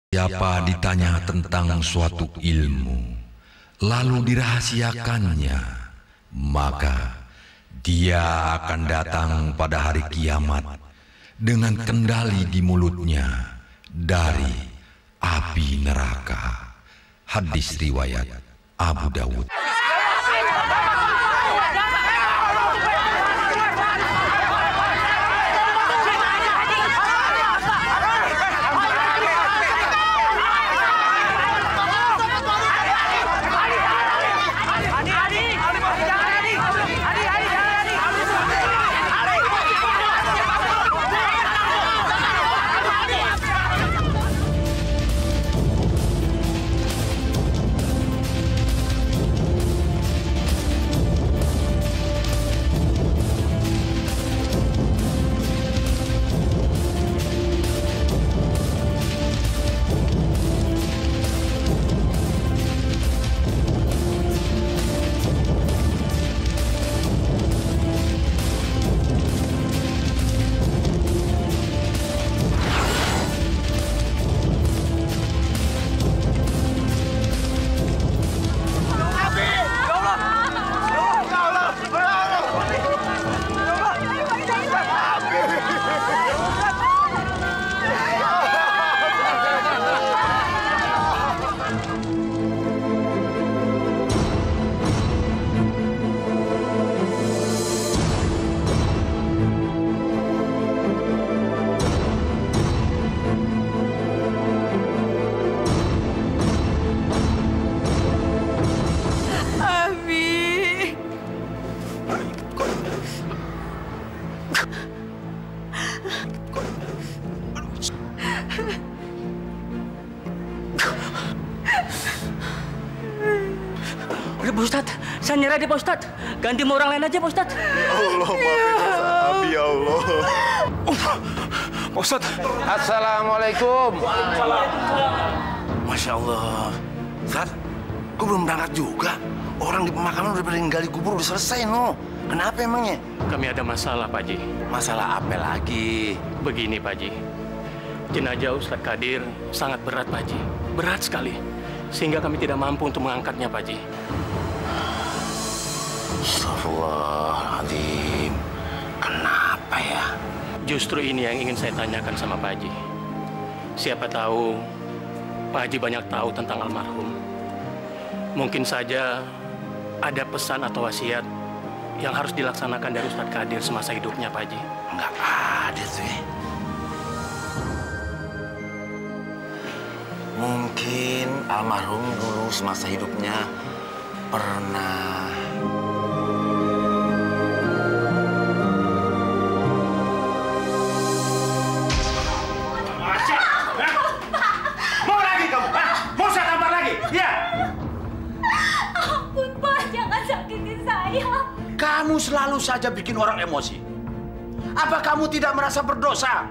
Siapa ditanya tentang suatu ilmu, lalu dirahasiakannya, maka dia akan datang pada hari kiamat dengan kendali di mulutnya dari api neraka. Hadis riwayat Abu Dawud. Pak Ustadz, saya nyerah deh Pak Ustadz. Ganti sama orang lain aja Pak Ustadz. Ya Allah, maafin dosa Abi ya Allah. Pak Ustadz. Assalamualaikum. Masya Allah. Ustadz, kok belum berangkat juga? Orang di pemakaman udah pada gali kubur, udah selesai no. Kenapa emangnya? Kami ada masalah Pak Ji. Masalah apa lagi? Begini Pak Ji, jenazah Ustadz Kadir sangat berat Pak Ji. Berat sekali. Sehingga kami tidak mampu untuk mengangkatnya Pak Ji. Astagfirullahaladzim. Kenapa ya? Justru ini yang ingin saya tanyakan sama Pak Haji. Siapa tahu Pak Haji banyak tahu tentang almarhum. Mungkin saja ada pesan atau wasiat yang harus dilaksanakan dari Ustadz Kadir semasa hidupnya Pak Haji. Nggak ada tuh ya. Mungkin almarhum dulu semasa hidupnya pernah Kamu selalu saja bikin orang emosi. Apa kamu tidak merasa berdosa?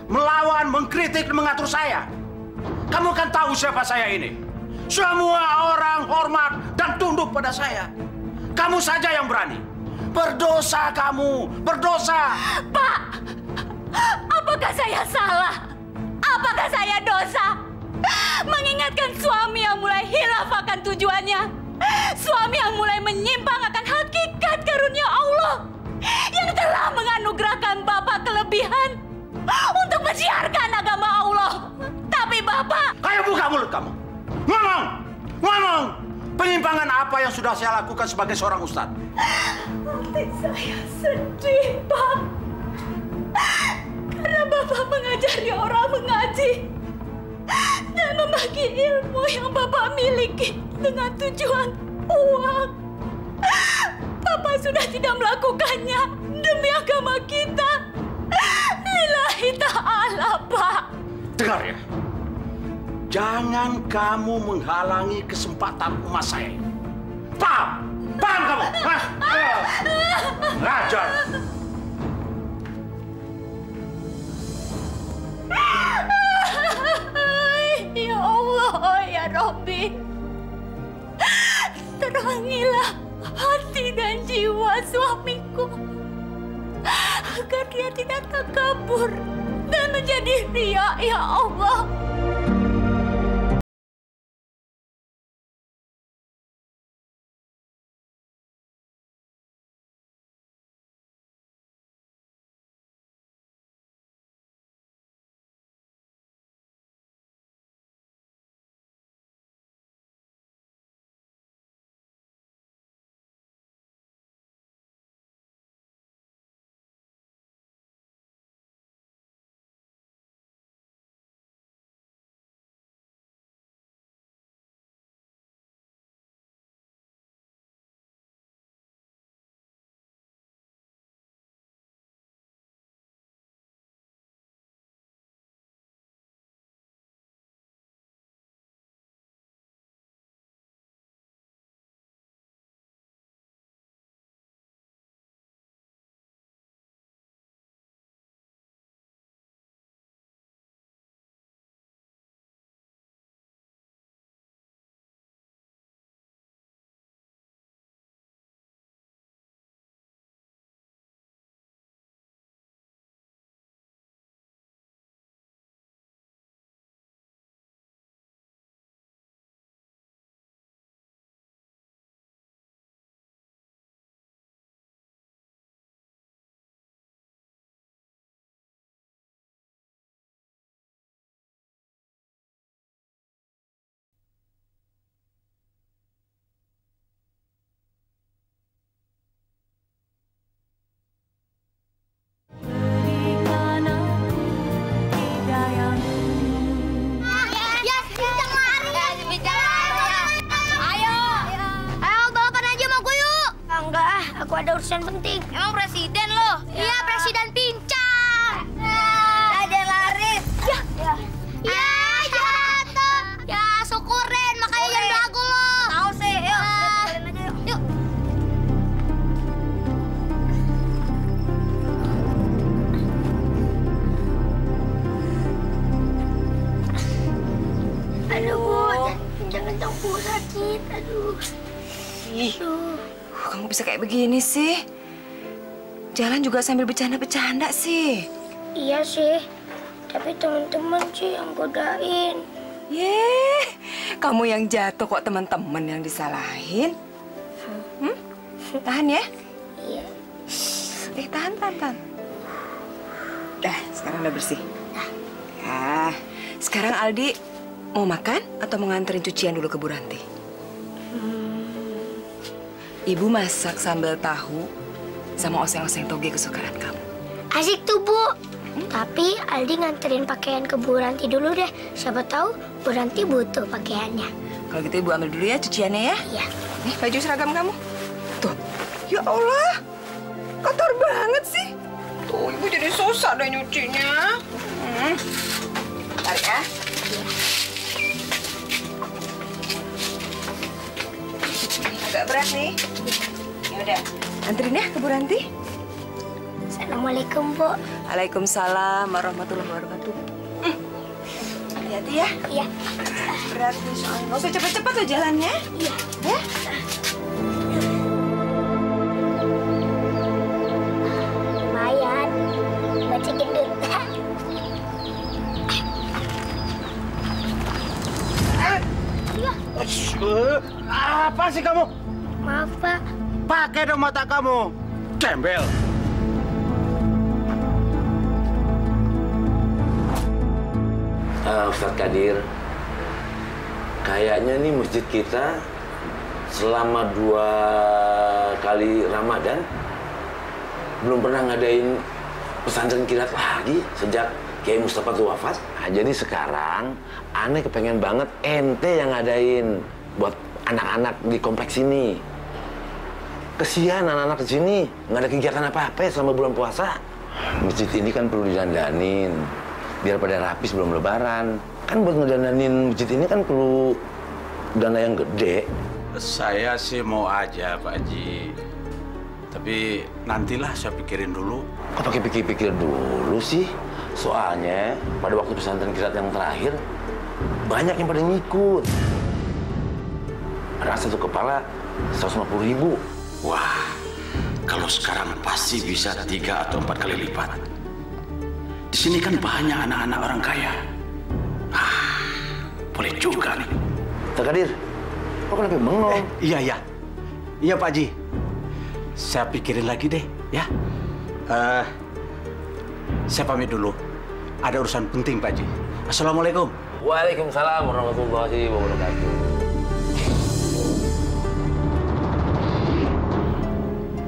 Melawan, mengkritik, dan mengatur saya. Kamu kan tahu siapa saya ini. Semua orang hormat dan tunduk pada saya. Kamu saja yang berani. Berdosa kamu, berdosa. Pak, apakah saya salah? Apakah saya dosa? Mengingatkan suami yang mulai hilaf akan tujuannya. Suami yang mulai menyimpang akan hakikat karunia Allah yang telah menganugerahkan Bapak kelebihan untuk mensiarkan agama Allah. Tapi Bapak... Ayo buka mulut kamu. Ngomong! Ngomong! Penyimpangan apa yang sudah saya lakukan sebagai seorang ustadz? Hati saya sedih, Pak. Karena Bapak mengajari orang mengaji dan membagi ilmu yang Bapak miliki dengan tujuan uang. Bapak sudah tidak melakukannya demi agama kita. Lillahi ta'ala, Pak. Dengar ya. Jangan kamu menghalangi kesempatan emas saya. Paham? Paham kamu? Hah? Ngajar. Ya Allah, ya Rabbi. Terangilah hati dan jiwa suamiku agar dia tidak takabur dan menjadi ria, ya Allah. presiden penting. Emang presiden lo? Iya, presiden pincang. Ada laris. Ya. Ya, jatuh. Ya, syukurin. Makanya jangan belagu lo. Tahu sih. Yuk, balik aja yuk. Yuk. Aduh, Bu. Jangan Bu, sakit. Aduh. Kamu bisa kayak begini sih? Jalan juga sambil bercanda-bercanda sih. Iya sih, tapi teman-teman sih yang godain. Yeh, kamu yang jatuh kok teman-teman yang disalahin? Tahan ya? Iya. Tahan. Dah, sekarang udah bersih. Ya, sekarang Aldi mau makan atau mau nganterin cucian dulu ke Bu Ranti? Ibu masak sambal tahu sama oseng-oseng toge kesukaan kamu. Asik tuh, Bu. Tapi Aldi nganterin pakaian ke Bu Ranti dulu deh. Siapa tahu Bu Ranti butuh pakaiannya. Kalau gitu Ibu ambil dulu ya cuciannya ya. Iya. Nih baju seragam kamu. Tuh. Ya Allah. Kotor banget sih. Tuh Ibu jadi susah deh nyucinya. Tarik ya. Agak berat nih. Ya udah, anterin ya ke Bu Ranti. Assalamualaikum, Bu. Waalaikumsalam warahmatullahi wabarakatuh. Hati-hati ya. Iya. Berat nih soalnya. Nggak usah cepet-cepet loh jalannya. Iya. Ya. Lumayan. Baca gendut. Apa sih kamu? Maaf, Pak. Pakai dong mata kamu. Gembel. Ustadz Kadir, kayaknya nih masjid kita selama 2 kali Ramadan belum pernah ngadain pesantren kilat lagi sejak Kiai Mustafa tuh wafat. Nah, jadi sekarang aneh kepengen banget ente yang ngadain buat anak-anak di kompleks ini. Kesian anak-anak di sini nggak ada kegiatan apa-apa selama bulan puasa. Masjid ini kan perlu didandanin biar pada rapi sebelum Lebaran. Kan buat ngedandanin masjid ini kan perlu dana yang gede. Saya sih mau aja, Pak Haji. Tapi nantilah saya pikirin dulu. Kok pakai pikir-pikir dulu sih? Soalnya pada waktu pesantren kilat yang terakhir banyak yang pada ngikut. Ada satu kepala 150.000. Wah, kalau sekarang pasti bisa 3 atau 4 kali lipat. Di sini kan banyak anak-anak orang kaya. Boleh juga nih. Ustadz Kadir, kok kenapa bengong? Iya Pak Haji. Saya pikirin lagi deh, ya. Saya pamit dulu. Ada urusan penting Pak Haji. Assalamualaikum. Waalaikumsalam warahmatullahi wabarakatuh.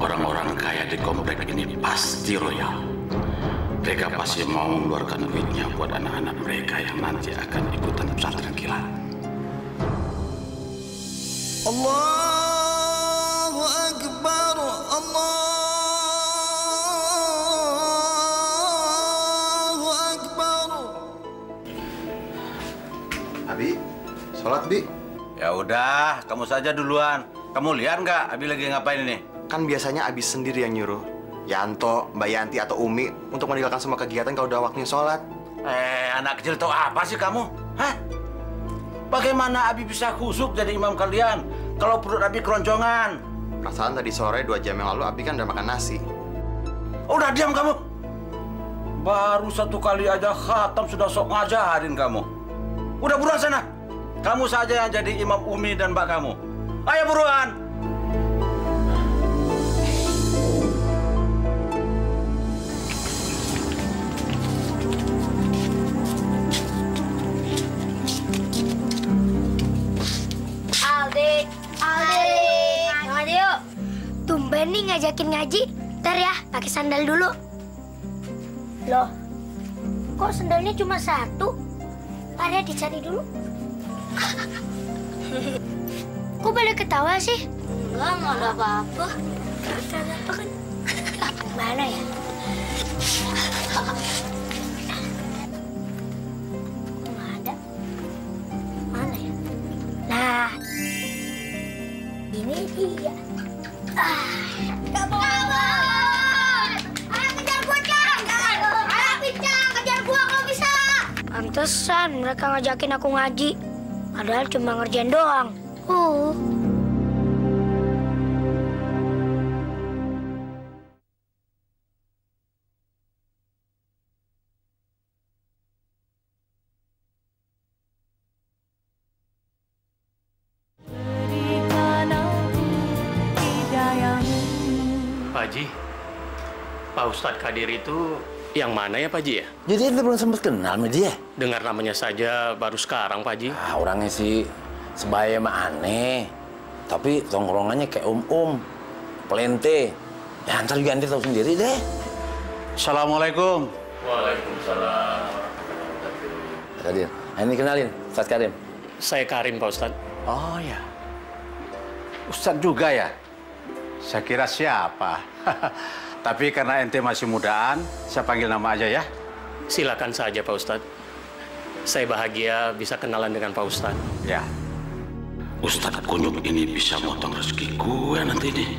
Orang-orang kaya di komplek ini pasti royal. Mereka pasti mau mengeluarkan duitnya buat anak-anak mereka yang nanti akan ikutan pesantren kilat. Allahu Akbar, Allahu Akbar. Abi, sholat, Bi. Ya udah, kamu saja duluan. Kamu lihat nggak Abi lagi ngapain ini? Kan biasanya Abi sendiri yang nyuruh Yanto, Mbak Yanti, atau Umi untuk meninggalkan semua kegiatan kalau udah waktunya sholat. Anak kecil tahu apa sih kamu? Hah? Bagaimana Abi bisa khusuk jadi imam kalian kalau perut Abi keroncongan? Perasaan tadi sore 2 jam yang lalu Abi kan udah makan nasi. Udah diam kamu. Baru 1 kali aja khatam sudah sok ngajarin kamu. Udah buruan sana. Kamu saja yang jadi imam Umi dan Mbak kamu. Ayo buruan. Aldi, yuk. Tumben nih ngajakin ngaji. Ntar ya, pakai sandal dulu. Loh, kok sandalnya cuma 1? Ada dicari dulu. Kok pada ketawa sih? Enggak ada apa-apa. Apa kan? Mana ya? Nggak ada. Mana ya? Nah, ini dia. Kabur! Ayo kejar gua, Cang! Ayo, Pincang, kejar gua kalau bisa! Pantesan mereka ngajakin aku ngaji. Padahal cuma ngerjain doang. Pak Haji, Pak Ustadz Kadir itu yang mana ya Pak Haji ya? Jadi ente belum sempat kenal sama dia? Dengar namanya saja baru sekarang Pak Haji. Orangnya sih sebaya mah aneh. Tapi tongkrongannya kayak pelente. Ya ntar juga ente tahu sendiri deh. Assalamualaikum. Waalaikumsalam. Kadir, ini kenalin, Ustadz Karim. Saya Karim Pak Ustadz. Oh ya, Ustadz juga ya? Saya kira siapa. Tapi karena ente masih mudaan, saya panggil nama aja ya. Silakan saja Pak Ustadz. Saya bahagia bisa kenalan dengan Pak Ustadz. Ya. Ustadz Kunyuk ini bisa motong rezeki gue nanti nih.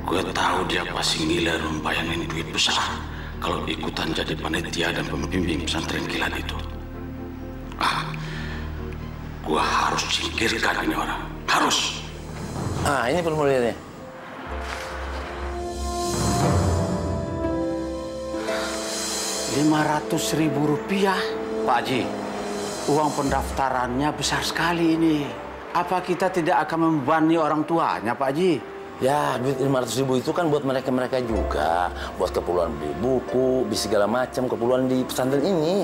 Gue tahu dia pasti ngiler membayangin duit besar kalau ikutan jadi panitia dan pembimbing pesantren kilat itu. Gue harus singkirkan ini orang. Harus. Ini formulirnya. Rp500.000, Pak Haji. Uang pendaftarannya besar sekali ini. Apa kita tidak akan membebani orang tuanya, Pak Haji? Ya, duit 500.000 itu kan buat mereka-mereka juga. Buat keperluan beli buku, beli segala macam keperluan di pesantren ini.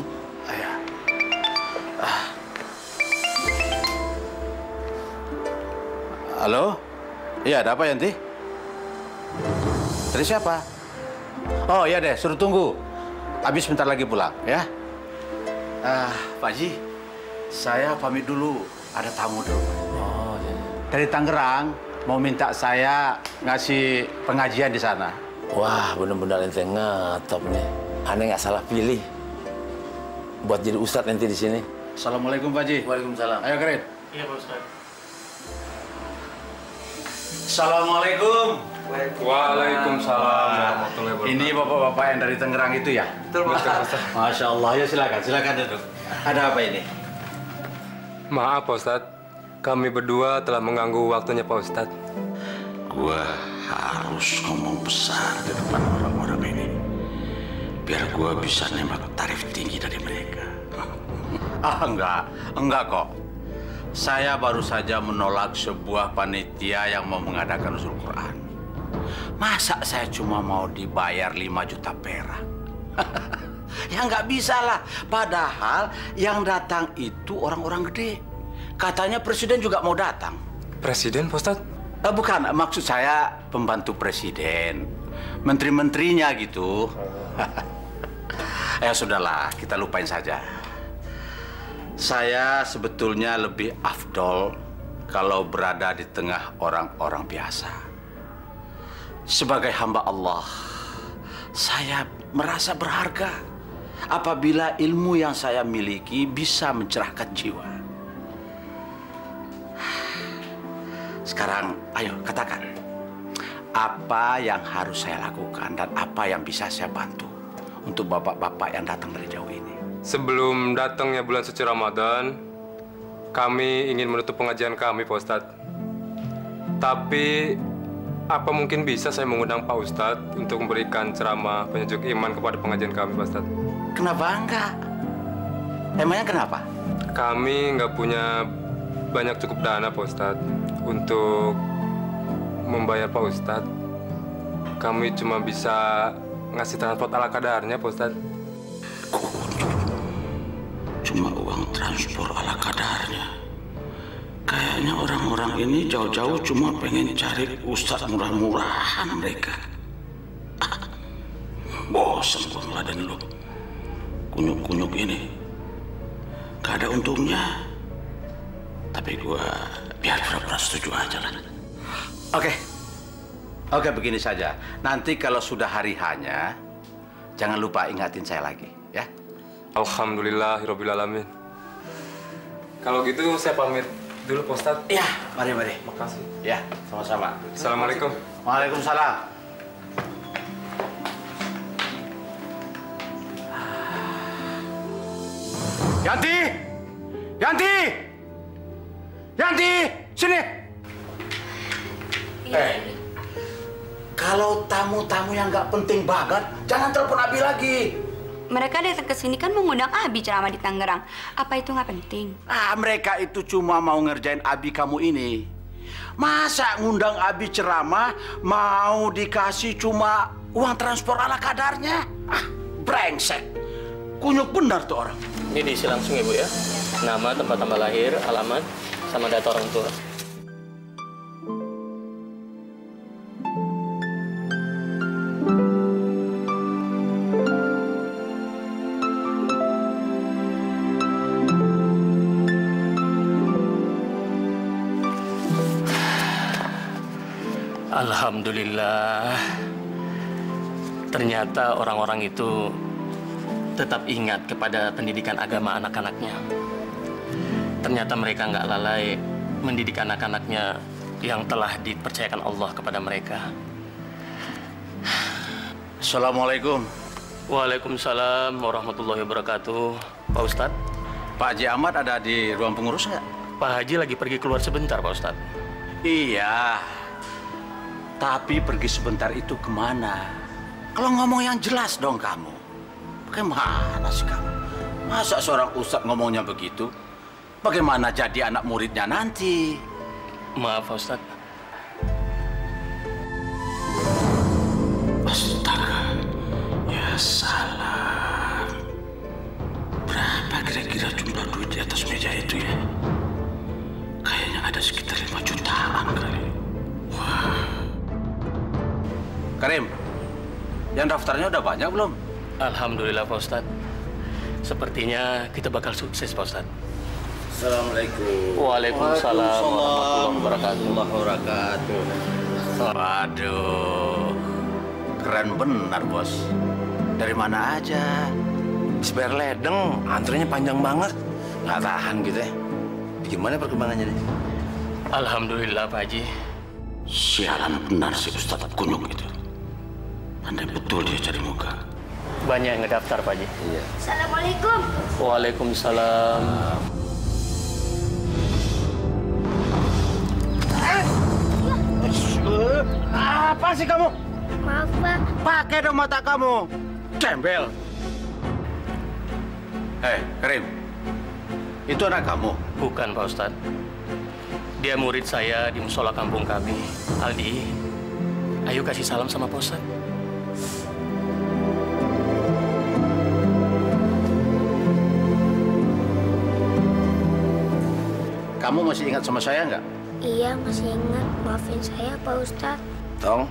Halo? Iya, ada apa, Yanti? Dari siapa? Oh, iya deh, suruh tunggu. Habis bentar lagi pulang, ya. Pak Haji, saya pamit dulu. Ada tamu dulu. Oh, iya. Dari Tangerang, mau minta saya ngasih pengajian di sana. Wah, benar-benar ente ngetop nih. Aneh nggak salah pilih buat jadi ustadz nanti di sini. Assalamualaikum, Pak Haji. Waalaikumsalam. Ayo, Karin. Iya Pak Ustadz. Assalamualaikum. Waalaikumsalam warahmatullahi wabarakatuh. Ini bapak-bapak yang dari Tangerang itu ya? Betul, Pak. Masya Allah, ya silakan duduk. Ada apa ini? Maaf, Pak Ustadz. Kami berdua telah mengganggu waktunya Pak Ustadz. Gue harus ngomong besar di depan orang-orang ini. Biar gue bisa nembak tarif tinggi dari mereka. Enggak kok. Saya baru saja menolak sebuah panitia yang mau mengadakan usul Quran. Masa saya cuma mau dibayar 5 juta perak? Ya nggak bisa lah. Padahal yang datang itu orang-orang gede. Katanya presiden juga mau datang. Presiden, Pak Ustadz? Bukan, maksud saya pembantu presiden. Menteri-menterinya gitu. Ya sudahlah, kita lupain saja. Saya sebetulnya lebih afdol kalau berada di tengah orang-orang biasa. Sebagai hamba Allah, saya merasa berharga apabila ilmu yang saya miliki bisa mencerahkan jiwa. Sekarang, ayo katakan, apa yang harus saya lakukan dan apa yang bisa saya bantu untuk bapak-bapak yang datang dari jauh ini? Sebelum datangnya bulan suci Ramadan, kami ingin menutup pengajian kami, Pak Ustadz. Tapi, apa mungkin bisa saya mengundang Pak Ustadz untuk memberikan ceramah penyejuk iman kepada pengajian kami, Pak Ustadz? Kenapa enggak? Emangnya kenapa? Kami nggak punya banyak cukup dana, Pak Ustadz, untuk membayar Pak Ustadz. Kami cuma bisa ngasih transport ala kadarnya, Pak Ustadz. Cuma uang transport ala kadarnya. Kayaknya orang-orang ini jauh-jauh cuma pengen cari ustadz murah-murahan mereka. Bosan gua ngeladen lu. Kunyuk-kunyuk ini. Gak ada untungnya. Tapi gua biar pura-pura setuju aja lah. Oke. Oke, begini saja. Nanti kalau sudah hari hanya, jangan lupa ingatin saya lagi, ya. Alhamdulillahirobbilalamin. Kalau gitu saya pamit dulu, Pak Ustadz. Iya, mari. Makasih. Ya, sama-sama. Assalamualaikum. Waalaikumsalam. Yanti, sini. Kalau tamu-tamu yang nggak penting banget, jangan telepon Abi lagi. Mereka datang ke sini kan mengundang Abi ceramah di Tangerang. Apa itu nggak penting? Mereka itu cuma mau ngerjain Abi kamu ini. Masa ngundang Abi ceramah mau dikasih cuma uang transport ala kadarnya? Brengsek. Kunyuk benar tuh orang. Ini diisi langsung ya, Bu ya. Nama, tempat tanggal lahir, alamat, sama data orang tua. Alhamdulillah. Ternyata orang-orang itu tetap ingat kepada pendidikan agama anak-anaknya. Ternyata mereka nggak lalai mendidik anak-anaknya yang telah dipercayakan Allah kepada mereka. Assalamualaikum. Waalaikumsalam warahmatullahi wabarakatuh. Pak Ustadz. Pak Haji Ahmad ada di ruang pengurus nggak? Pak Haji lagi pergi keluar sebentar, Pak Ustadz. Iya. Tapi pergi sebentar itu kemana? Kalau ngomong yang jelas dong kamu. Bagaimana sih kamu? Masa seorang ustadz ngomongnya begitu? Bagaimana jadi anak muridnya nanti? Maaf, Pak Ustadz. Astaga, ya salam. Berapa kira-kira jumlah duit di atas meja itu ya? Kayaknya ada sekitar 5 jutaan kali. Wah. Karim, yang daftarnya udah banyak belum? Alhamdulillah, Pak Ustadz. Sepertinya kita bakal sukses, Pak Ustadz. Assalamualaikum. Waalaikumsalam warahmatullahi wabarakatuh. Waduh, keren benar, Bos. Dari mana aja? Sebar ledeng, antrinya panjang banget. Nggak tahan gitu ya. Gimana perkembangannya nih? Alhamdulillah, Pak Haji. Sialan benar si Ustadz Kunyuk itu. Andai betul dia cari muka. Banyak yang ngedaftar, Pak Haji. Iya. Assalamualaikum. Waalaikumsalam. Apa sih kamu? Maaf, Pak. Pakai dong mata kamu. Gembel. Karim. Itu anak kamu? Bukan, Pak Ustadz. Dia murid saya di musola kampung kami. Aldi, ayo kasih salam sama Pak Ustadz. Kamu masih ingat sama saya nggak? Iya, masih ingat. Maafin saya, Pak Ustadz. Tong,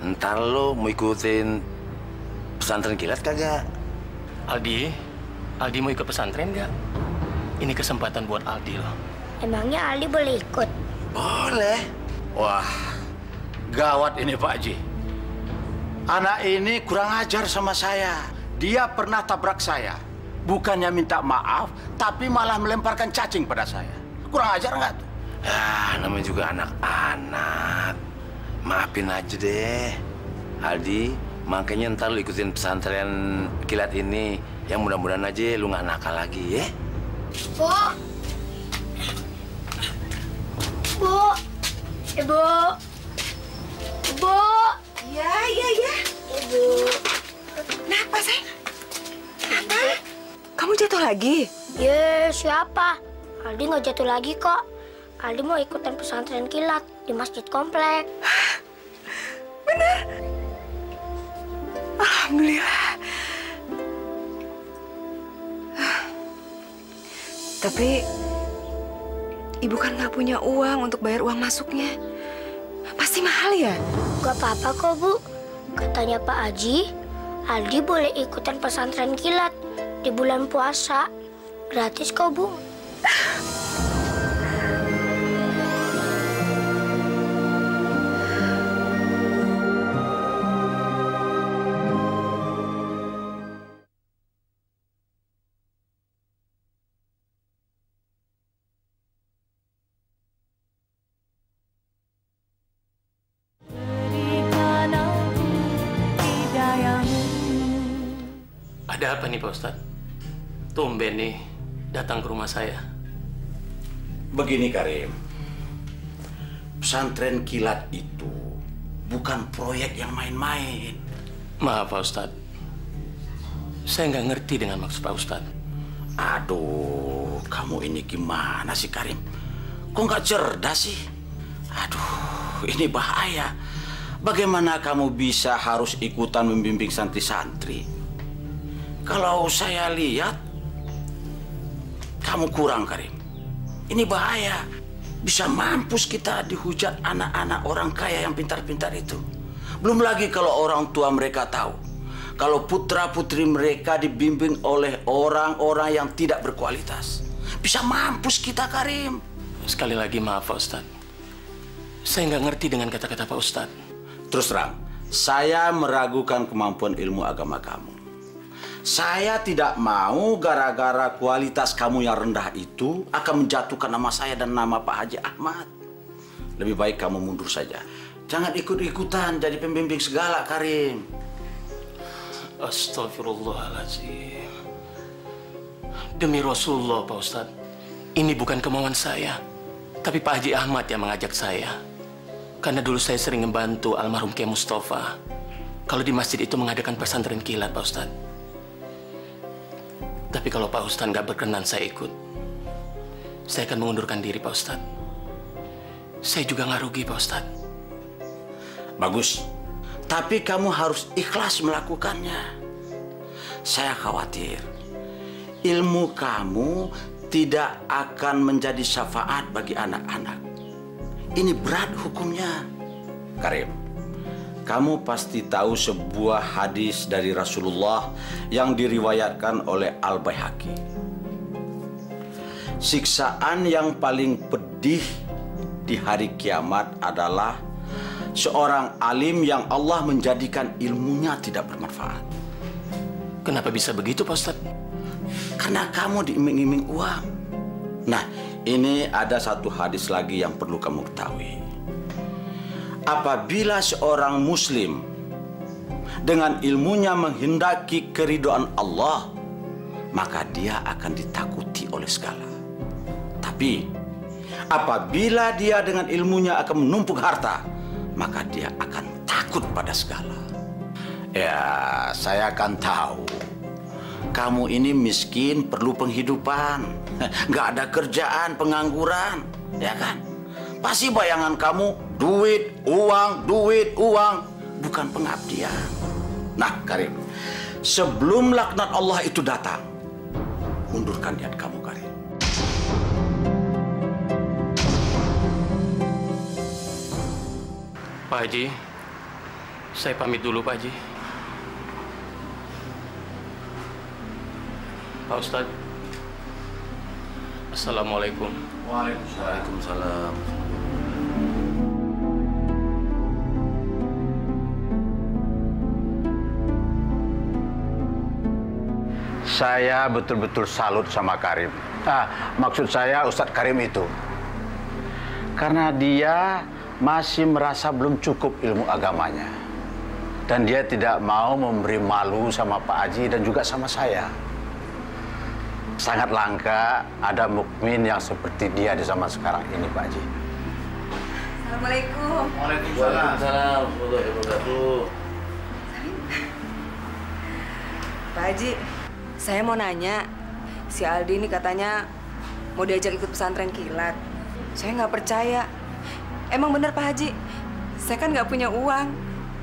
ntar lo mau ikutin pesantren kilat kagak? Aldi mau ikut pesantren nggak? Ini kesempatan buat Aldi loh. Emangnya Aldi boleh ikut? Boleh. Wah, gawat ini Pak Haji. Anak ini kurang ajar sama saya. Dia pernah tabrak saya. Bukannya minta maaf, tapi malah melemparkan cacing pada saya. Kurang ajar nggak tuh? Namanya juga anak-anak. Maafin aja deh. Aldi, makanya ntar lu ikutin pesantren kilat ini. Yang mudah-mudahan aja lu nggak nakal lagi ya. Bu. Bu. Ibu. Ibu. Ya. Ibu. Kenapa, sayang? Apa? Kamu jatuh lagi? Ya, siapa? Aldi nggak jatuh lagi kok. Aldi mau ikutan pesantren kilat di masjid komplek. Bener? Alhamdulillah. Tapi ibu kan nggak punya uang untuk bayar uang masuknya. Pasti mahal ya? Gak apa-apa kok, Bu. Katanya Pak Haji, Aldi boleh ikutan pesantren kilat di bulan puasa. Gratis kok, Bu. Ada apa nih Pak Ustadz? Tumben nih datang ke rumah saya. Begini Karim, pesantren kilat itu bukan proyek yang main-main. Maaf Pak Ustadz, saya nggak ngerti dengan maksud Pak Ustadz. Aduh, kamu ini gimana sih Karim? Kok nggak cerdas sih? Aduh, ini bahaya. Bagaimana kamu bisa harus ikutan membimbing santri-santri? Kalau saya lihat, kamu kurang Karim. Ini bahaya. Bisa mampus kita dihujat anak-anak orang kaya yang pintar-pintar itu. Belum lagi kalau orang tua mereka tahu. Kalau putra-putri mereka dibimbing oleh orang-orang yang tidak berkualitas. Bisa mampus kita Karim. Sekali lagi maaf Pak Ustadz. Saya nggak ngerti dengan kata-kata Pak Ustadz. Terus terang, saya meragukan kemampuan ilmu agama kamu. Saya tidak mau gara-gara kualitas kamu yang rendah itu akan menjatuhkan nama saya dan nama Pak Haji Ahmad. Lebih baik kamu mundur saja. Jangan ikut-ikutan jadi pembimbing segala, Karim. Astagfirullahaladzim. Demi Rasulullah Pak Ustadz, ini bukan kemauan saya. Tapi Pak Haji Ahmad yang mengajak saya. Karena dulu saya sering membantu almarhum Kiai Mustafa kalau di masjid itu mengadakan pesantren kilat, Pak Ustadz. Tapi kalau Pak Ustadz nggak berkenan saya ikut, saya akan mengundurkan diri, Pak Ustadz. Saya juga nggak rugi, Pak Ustadz. Bagus. Tapi kamu harus ikhlas melakukannya. Saya khawatir ilmu kamu tidak akan menjadi syafaat bagi anak-anak. Ini berat hukumnya. Karim, kamu pasti tahu sebuah hadis dari Rasulullah yang diriwayatkan oleh Al-Baihaqi. Siksaan yang paling pedih di hari kiamat adalah seorang alim yang Allah menjadikan ilmunya tidak bermanfaat. Kenapa bisa begitu, Pak Ustadz? Karena kamu diiming-iming uang. Nah, ini ada satu hadis lagi yang perlu kamu ketahui. Apabila seorang muslim dengan ilmunya menghendaki keridhaan Allah, maka dia akan ditakuti oleh segala. Tapi apabila dia dengan ilmunya akan menumpuk harta, maka dia akan takut pada segala. Ya, saya akan tahu kamu ini miskin, perlu penghidupan, nggak ada kerjaan, pengangguran, ya kan? Pasti bayangan kamu duit, uang, bukan pengabdian. Nah, Karim, sebelum laknat Allah itu datang, undurkan niat kamu, Karim. Pak Haji, saya pamit dulu, Pak Haji. Pak Ustadz, Assalamualaikum. Waalaikumsalam. Saya betul-betul salut sama Karim. Maksud saya Ustadz Karim itu. Karena dia masih merasa belum cukup ilmu agamanya. Dan dia tidak mau memberi malu sama Pak Haji dan juga sama saya. Sangat langka ada mukmin yang seperti dia di zaman sekarang ini, Pak Haji. Assalamualaikum. Waalaikumsalam. Pak Haji, saya mau nanya, si Aldi ini katanya mau diajak ikut pesantren kilat. Saya nggak percaya. Emang bener Pak Haji? Saya kan nggak punya uang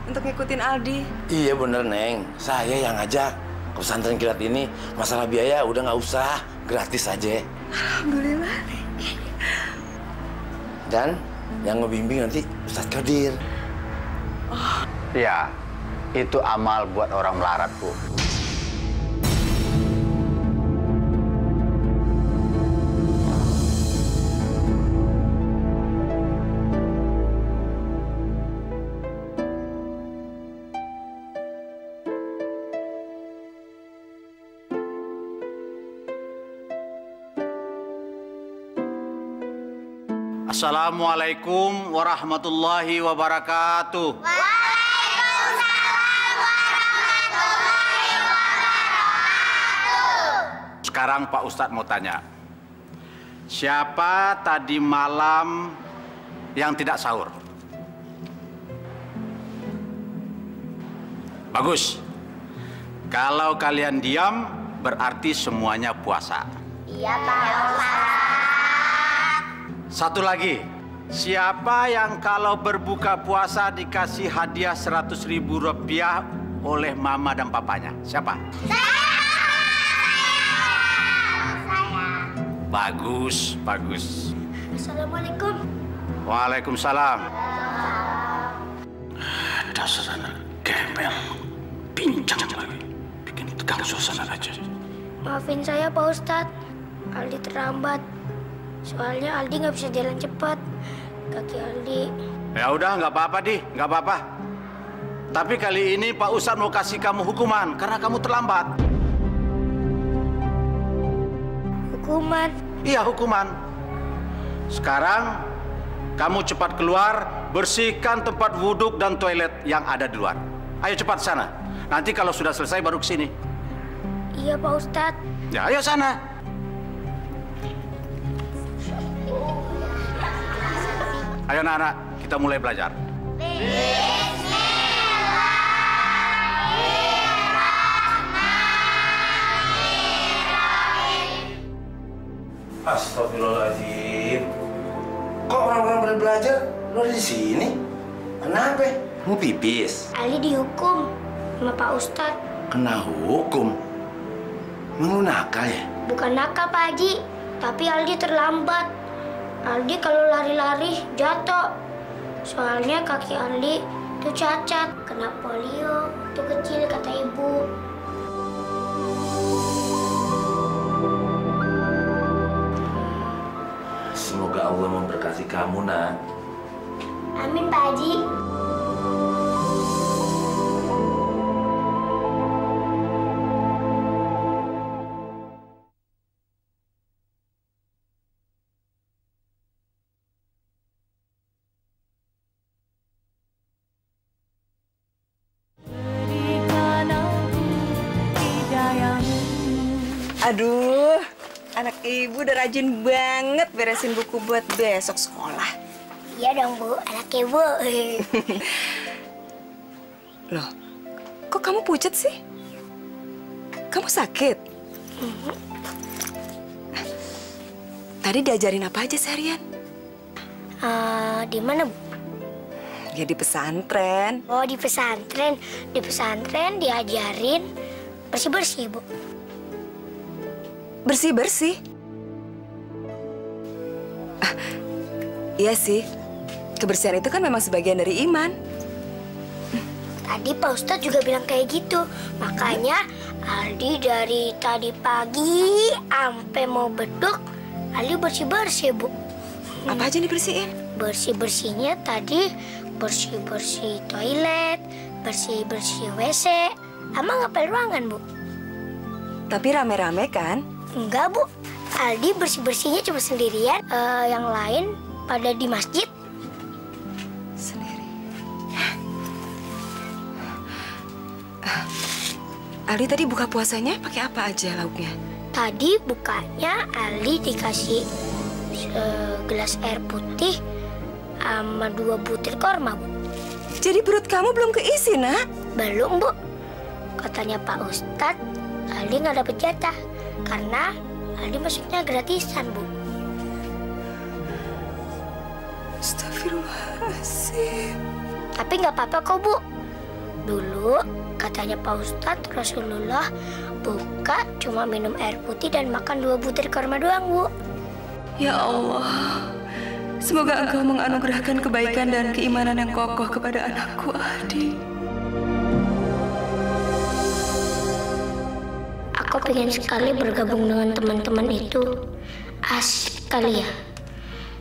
untuk ngikutin Aldi. Iya bener, Neng. Saya yang ngajak ke pesantren kilat ini. Masalah biaya udah nggak usah, gratis aja. Alhamdulillah. Dan yang ngebimbing nanti Ustadz Qadir. Oh. Ya, itu amal buat orang melarat, Bu. Assalamualaikum warahmatullahi wabarakatuh. Waalaikumsalam warahmatullahi wabarakatuh. Sekarang Pak Ustadz mau tanya. Siapa tadi malam yang tidak sahur? Bagus. Kalau kalian diam, berarti semuanya puasa. Iya, Pak Ustadz. Satu lagi. Siapa yang kalau berbuka puasa dikasih hadiah 100.000 rupiah oleh mama dan papanya? Siapa? Bagus, bagus. Assalamualaikum. Waalaikumsalam. Dasar anak gembel, pincang lagi, bikin tegang suasana aja. Maafin saya, Pak Ustadz. Aldi terlambat. Soalnya Aldi nggak bisa jalan cepat. Kaki Aldi. Ya udah, nggak apa-apa, Di, nggak apa-apa. Tapi kali ini Pak Ustadz mau kasih kamu hukuman karena kamu terlambat. Hukuman? Iya, hukuman. Sekarang kamu cepat keluar, bersihkan tempat wuduk dan toilet yang ada di luar. Ayo cepat sana. Nanti kalau sudah selesai baru ke sini. Iya, Pak Ustadz. Ya, ayo sana. Ayo anak-anak, kita mulai belajar. Astagfirullahaladzim. Kok orang-orang pada belajar, lo ada di sini? Kenapa? Mau pipis? Aldi dihukum sama Pak Ustadz. Kena hukum? Lu nakal ya? Bukan nakal, Pak Haji. Tapi Aldi terlambat. Aldi kalau lari-lari jatuh. Soalnya kaki Aldi tuh cacat. Kena polio. Tuh kecil, kata ibu. Semoga Allah memberkati kamu, nak. Amin, Pak Haji. Aduh, anak ibu udah rajin banget beresin buku buat besok sekolah. Iya dong, Bu. Anak ibu. Loh, kok kamu pucat sih? Kamu sakit? Tadi diajarin apa aja seharian? Di mana, Bu? Ya di pesantren. Oh, di pesantren. Di pesantren diajarin bersih-bersih, Bu. Bersih-bersih? Iya sih, kebersihan itu kan memang sebagian dari iman. Tadi Pak Ustadz juga bilang kayak gitu. Makanya Aldi dari tadi pagi sampai mau beduk, Aldi bersih-bersih, Bu. Apa aja dibersihin? Bersih-bersihnya tadi bersih-bersih toilet, bersih-bersih WC, sama ngepel ruangan, Bu. Tapi rame-rame kan? Enggak, Bu. Aldi bersih-bersihnya cuma sendirian. Yang lain pada di masjid. Sendiri. Aldi tadi buka puasanya pakai apa aja lauknya? Tadi bukanya Aldi dikasih segelas air putih sama 2 butir korma, Bu. Jadi perut kamu belum keisi, nak? Belum, Bu. Katanya Pak Ustadz, Aldi nggak dapet jatah. Karena Aldi masuknya gratisan, Bu. Astagfirullahaladzim. Tapi nggak apa-apa kok, Bu. Dulu katanya Pak Ustadz Rasulullah buka cuma minum air putih dan makan 2 butir korma doang, Bu. Ya Allah, semoga Engkau menganugerahkan kebaikan dan keimanan yang kokoh kepada anakku Aldi. Aku pengen sekali bergabung dengan teman-teman itu. Asik kali ya.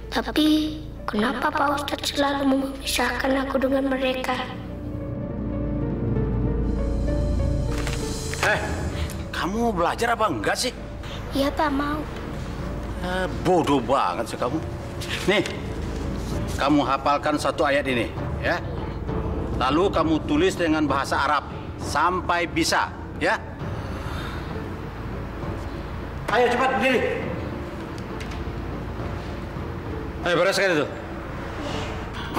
Tapi kenapa Pak Ustadz selalu memisahkan aku dengan mereka? Kamu belajar apa enggak sih? Iya, Pak, mau. Bodoh banget sih kamu. Nih, kamu hafalkan 1 ayat ini, ya. Lalu kamu tulis dengan bahasa Arab sampai bisa, ya. Ayo cepat berdiri. Ayo bereskan itu.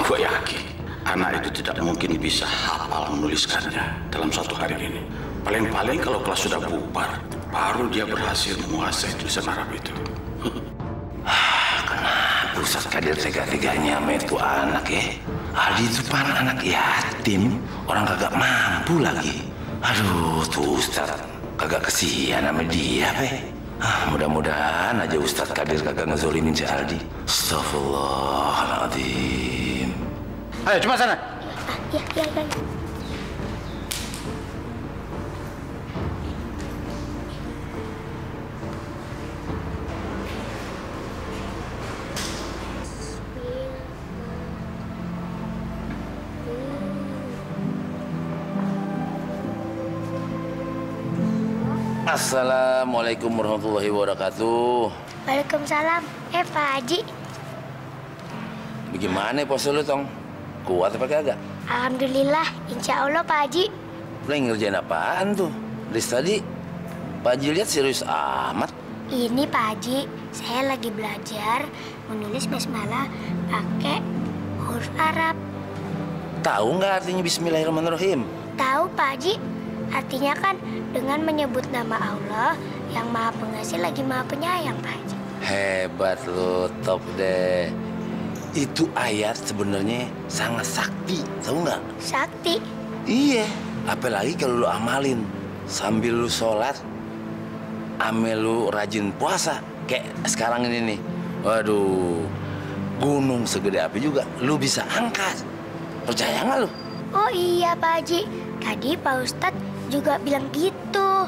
Gue yakin anak itu tidak mungkin bisa hafal menuliskannya dalam satu hari ini. Paling-paling kalau kelas sudah bubar, baru dia berhasil menguasai tulisan Arab itu. Kenapa Ustaz Kadir tega-teganya sama itu anak ya? Aldi itu pan anak yatim, orang kagak mampu lagi. Aduh, tuh Ustaz kagak kesian sama dia, mudah-mudahan aja Ustaz Kadir kagak ngezolimin si Aldi. Astagfirullahaladzim. Ayo, cepat sana. Ya. Assalamualaikum warahmatullahi wabarakatuh. Waalaikumsalam. Pak Haji. Bagaimana pose lu, Tong? Kuat apa kagak? Alhamdulillah, insya Allah Pak Haji. Lu yang ngerjain apaan tuh? Dari tadi Pak Haji lihat serius amat. Ini Pak Haji, saya lagi belajar menulis basmalah pakai huruf Arab. Tahu nggak artinya Bismillahirrahmanirrahim? Tahu Pak Haji, artinya kan dengan menyebut nama Allah yang Maha Pengasih lagi Maha Penyayang, Pak Haji. Hebat lu, top deh. Itu ayat sebenarnya sangat sakti, tahu nggak? Sakti? Iya, apalagi kalau lu amalin sambil lu sholat, amel lu rajin puasa kayak sekarang ini nih. Waduh, gunung segede api juga lu bisa angkat. Percaya nggak lu? Oh iya Pak Haji, tadi Pak Ustadz juga bilang gitu.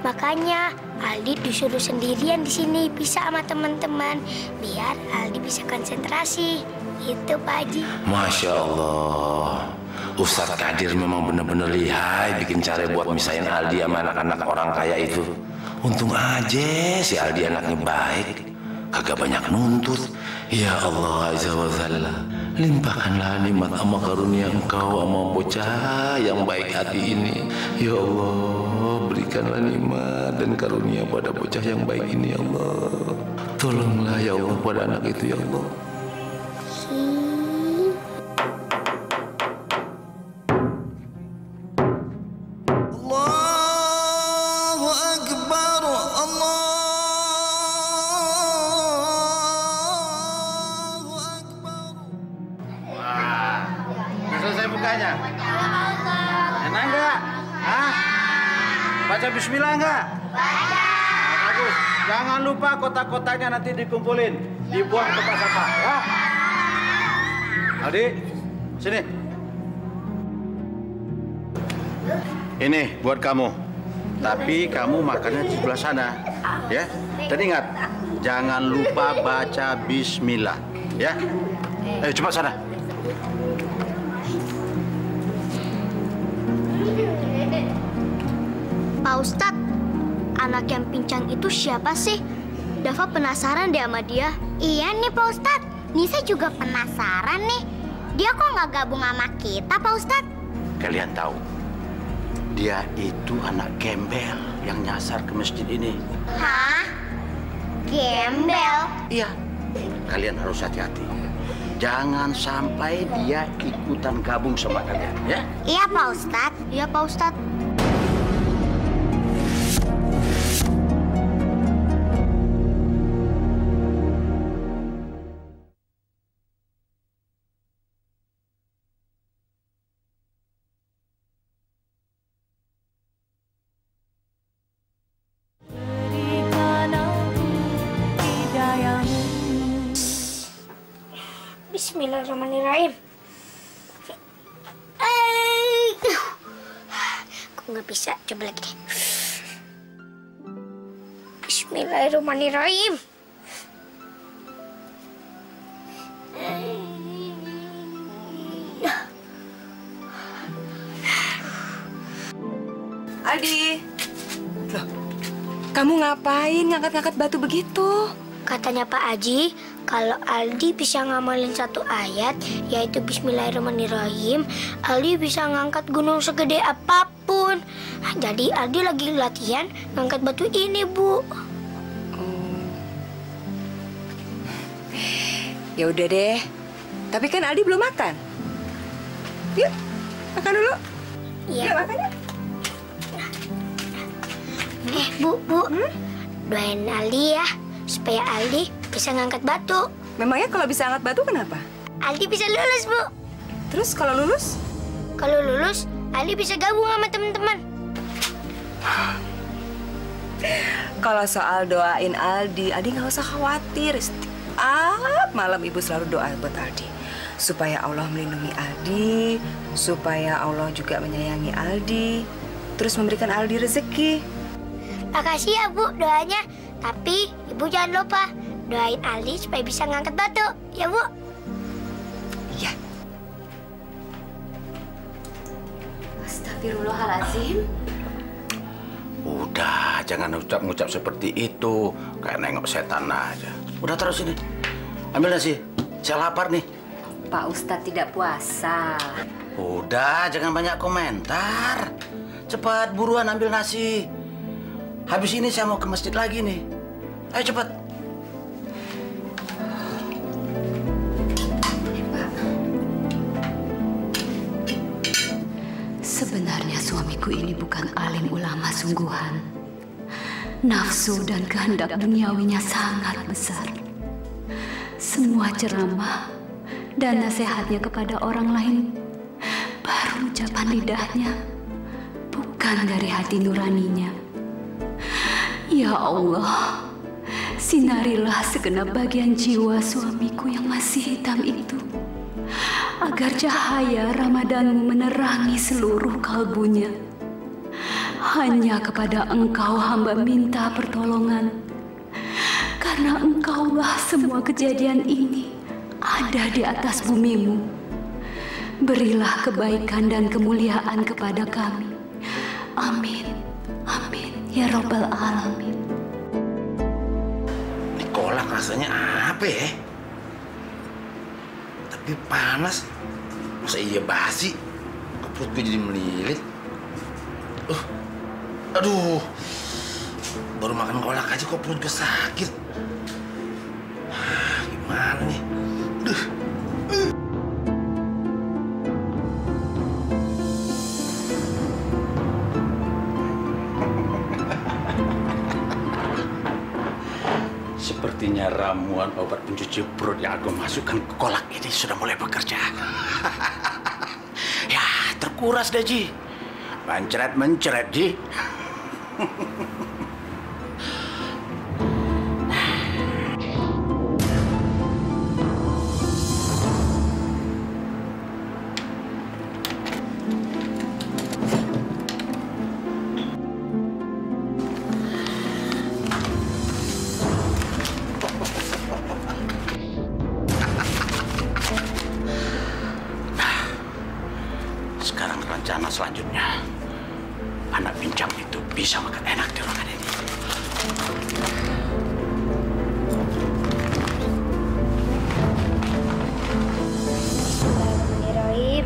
Makanya Aldi disuruh sendirian di sini bisa sama teman-teman biar Aldi bisa konsentrasi. Itu Pak Haji. Masya Allah, Ustadz Kadir memang bener-bener lihai bikin cara buat misahin Aldi sama anak-anak orang kaya itu. Untung aja si Aldi anaknya baik, kagak banyak nuntut. Ya Allah Azza wa Jalla, limpahkanlah nikmat sama karunia Engkau sama bocah yang baik hati ini. Ya Allah, berikanlah nikmat dan karunia pada bocah yang baik ini ya Allah. Tolonglah ya Allah pada anak itu ya Allah. Allahu Akbar, Allah. Selesai bukanya? Enak nggak? Hah? Baca bismillah nggak? Baca. Bagus. Jangan lupa kotak-kotaknya nanti dikumpulin, dibuang ke tempat sampah, ya? Aldi, sini. Ini buat kamu. Tapi kamu makannya di sebelah sana, ya? Dan ingat, jangan lupa baca bismillah, ya? Ayo cepat sana. Pak Ustadz, anak yang pincang itu siapa sih? Dava penasaran deh sama dia. Iya nih Pak Ustadz, Nisa juga penasaran nih. Dia kok nggak gabung sama kita Pak Ustadz? Kalian tahu, dia itu anak gembel yang nyasar ke masjid ini. Hah? Gembel? Iya. Kalian harus hati-hati. Jangan sampai dia ikutan gabung sama kalian, ya? Iya Pak Ustadz. Iya Pak Ustadz. Bismillahirrahmanirrahim. Kok nggak bisa? Coba lagi deh. Bismillahirrahmanirrahim. Aldi, loh, kamu ngapain ngangkat-ngangkat batu begitu? Katanya Pak Haji, Kalau Aldi bisa ngamalin satu ayat, yaitu Bismillahirrahmanirrahim, Aldi bisa ngangkat gunung segede apapun. Jadi Aldi lagi latihan ngangkat batu ini, Bu. Ya udah deh. Tapi kan Aldi belum makan. Yuk, makan dulu. Iya. Yuk, makan yuk. Bu, doain Aldi ya, supaya Aldi bisa ngangkat batu. Memangnya kalau bisa angkat batu kenapa? Aldi bisa lulus, Bu. Terus kalau lulus? Kalau lulus, Aldi bisa gabung sama teman-teman. Kalau soal doain Aldi nggak usah khawatir. Malam Ibu selalu doa buat Aldi. Supaya Allah melindungi Aldi, supaya Allah juga menyayangi Aldi, terus memberikan Aldi rezeki. Makasih ya, Bu, doanya. Tapi Ibu jangan lupa doain Aldi supaya bisa ngangkat batu. Ya, Bu? Iya. Astagfirullahaladzim. Udah, jangan ngucap seperti itu. Kayak nengok setan aja. Udah terus ini. Ambil nasi. Saya lapar nih. Pak Ustadz tidak puasa. Udah, jangan banyak komentar. Cepat, buruan ambil nasi. Habis ini saya mau ke masjid lagi nih. Ayo cepat. Sebenarnya suamiku ini bukan alim ulama sungguhan. Nafsu dan kehendak duniawinya sangat besar. Semua ceramah dan nasihatnya kepada orang lain baru ucapan lidahnya, bukan dari hati nuraninya. Ya Allah, sinarilah segenap bagian jiwa suamiku yang masih hitam itu, agar cahaya Ramadan menerangi seluruh kalbunya. Hanya kepada Engkau hamba minta pertolongan, karena Engkaulah semua kejadian ini ada di atas bumimu. Berilah kebaikan dan kemuliaan kepada kami. Amin. Amin. Ya Rabbal Alamin. Ini kolak rasanya apa ya? Tapi panas. Masa iya basi? Kok perut gue jadi melilit? Aduh. Baru makan kolak aja kok perut gue sakit. Gimana nih? Sepertinya ramuan obat pencuci perut yang aku masukkan ke kolak ini sudah mulai bekerja. Ya, terkuras deh, Ji. Mencret, Ji. Sekarang rencana selanjutnya, anak pincang itu bisa makan enak di ruangan ini. Bismillahirrahmanirrahim.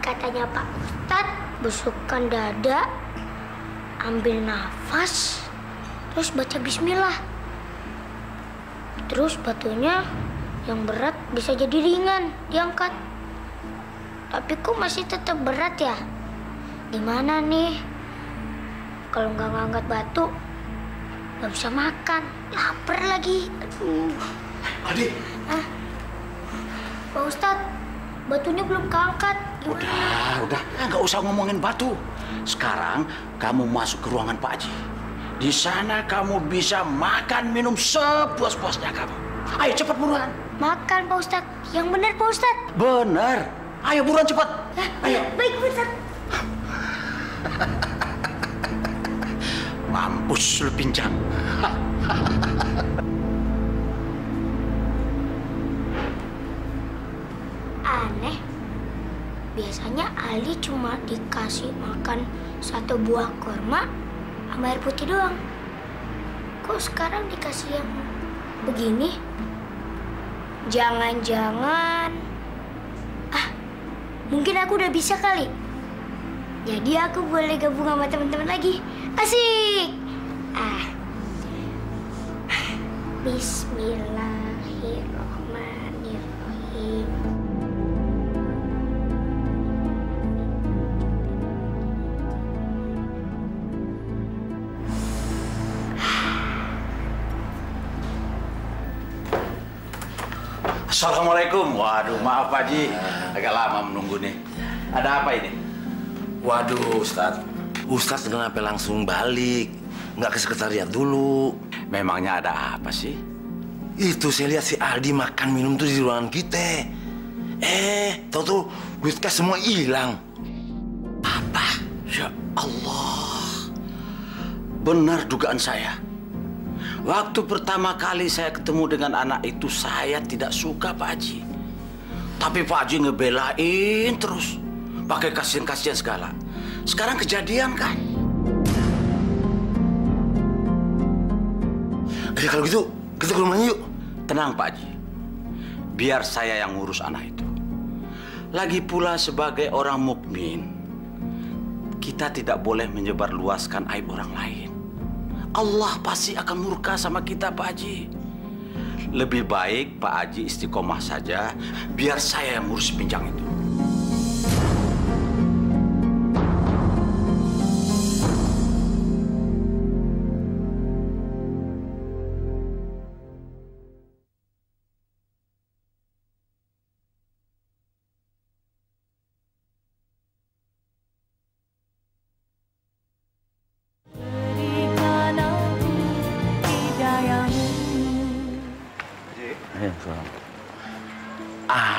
Katanya Pak Ustadz, busukkan dada, ambil nafas, terus baca bismillah. Terus batunya yang berat bisa jadi ringan, diangkat. Tapi kok masih tetap berat ya? Gimana nih? Kalau nggak ngangkat batu, nggak bisa makan. Lapar lagi. Aduh. Adik. Pak Ustadz, batunya belum keangkat. Gimana? Udah. Nggak usah ngomongin batu. Sekarang kamu masuk ke ruangan Pak Haji. Di sana kamu bisa makan, minum sepuas-puasnya kamu. Ayo cepat buruan. Makan Pak Ustadz. Yang benar Pak Ustadz. Benar. Ayo buruan cepat. Ayo. Baik Pak Ustadz. Mampus lu pincang. Aneh. Biasanya Ali cuma dikasih makan 1 buah kurma sama air putih doang. Kok sekarang dikasih yang begini? Jangan-jangan... mungkin aku udah bisa kali. Jadi aku boleh gabung sama teman-teman lagi. Asik! Bismillahirrahmanirrahim. Assalamualaikum. Waduh, maaf Pak Haji. Agak lama menunggu nih. Ada apa ini? Waduh, Ustadz. Ustadz kenapa langsung balik? Nggak ke sekretariat dulu. Memangnya ada apa sih? Itu saya lihat si Aldi makan minum tuh di ruangan kita. Tahu tuh duit kas semua hilang. Apa? Ya Allah. Benar dugaan saya. Waktu pertama kali saya ketemu dengan anak itu, saya tidak suka Pak Haji. Tapi Pak Haji ngebelain terus. Pakai kasihan-kasihan segala. Sekarang kejadian kan? Kalau gitu, kita ke rumahnya yuk. Tenang Pak Haji. Biar saya yang ngurus anak itu. Lagi pula sebagai orang mukmin, kita tidak boleh menyebarluaskan aib orang lain. Allah pasti akan murka sama kita Pak Haji. Lebih baik Pak Haji istiqomah saja, biar saya yang ngurus pinjang itu.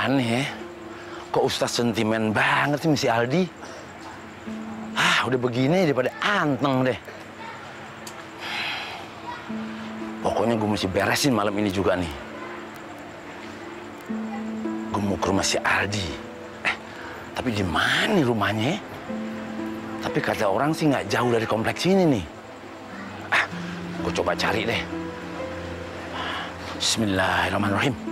Aneh, kok Ustadz sentimen banget sih si Aldi? Udah begini daripada anteng deh. Pokoknya gue mesti beresin malam ini juga nih. Gue mau ke rumah si Aldi. Tapi di mana nih rumahnya? Tapi kata orang sih nggak jauh dari kompleks ini nih. Gue coba cari deh. Bismillahirrahmanirrahim.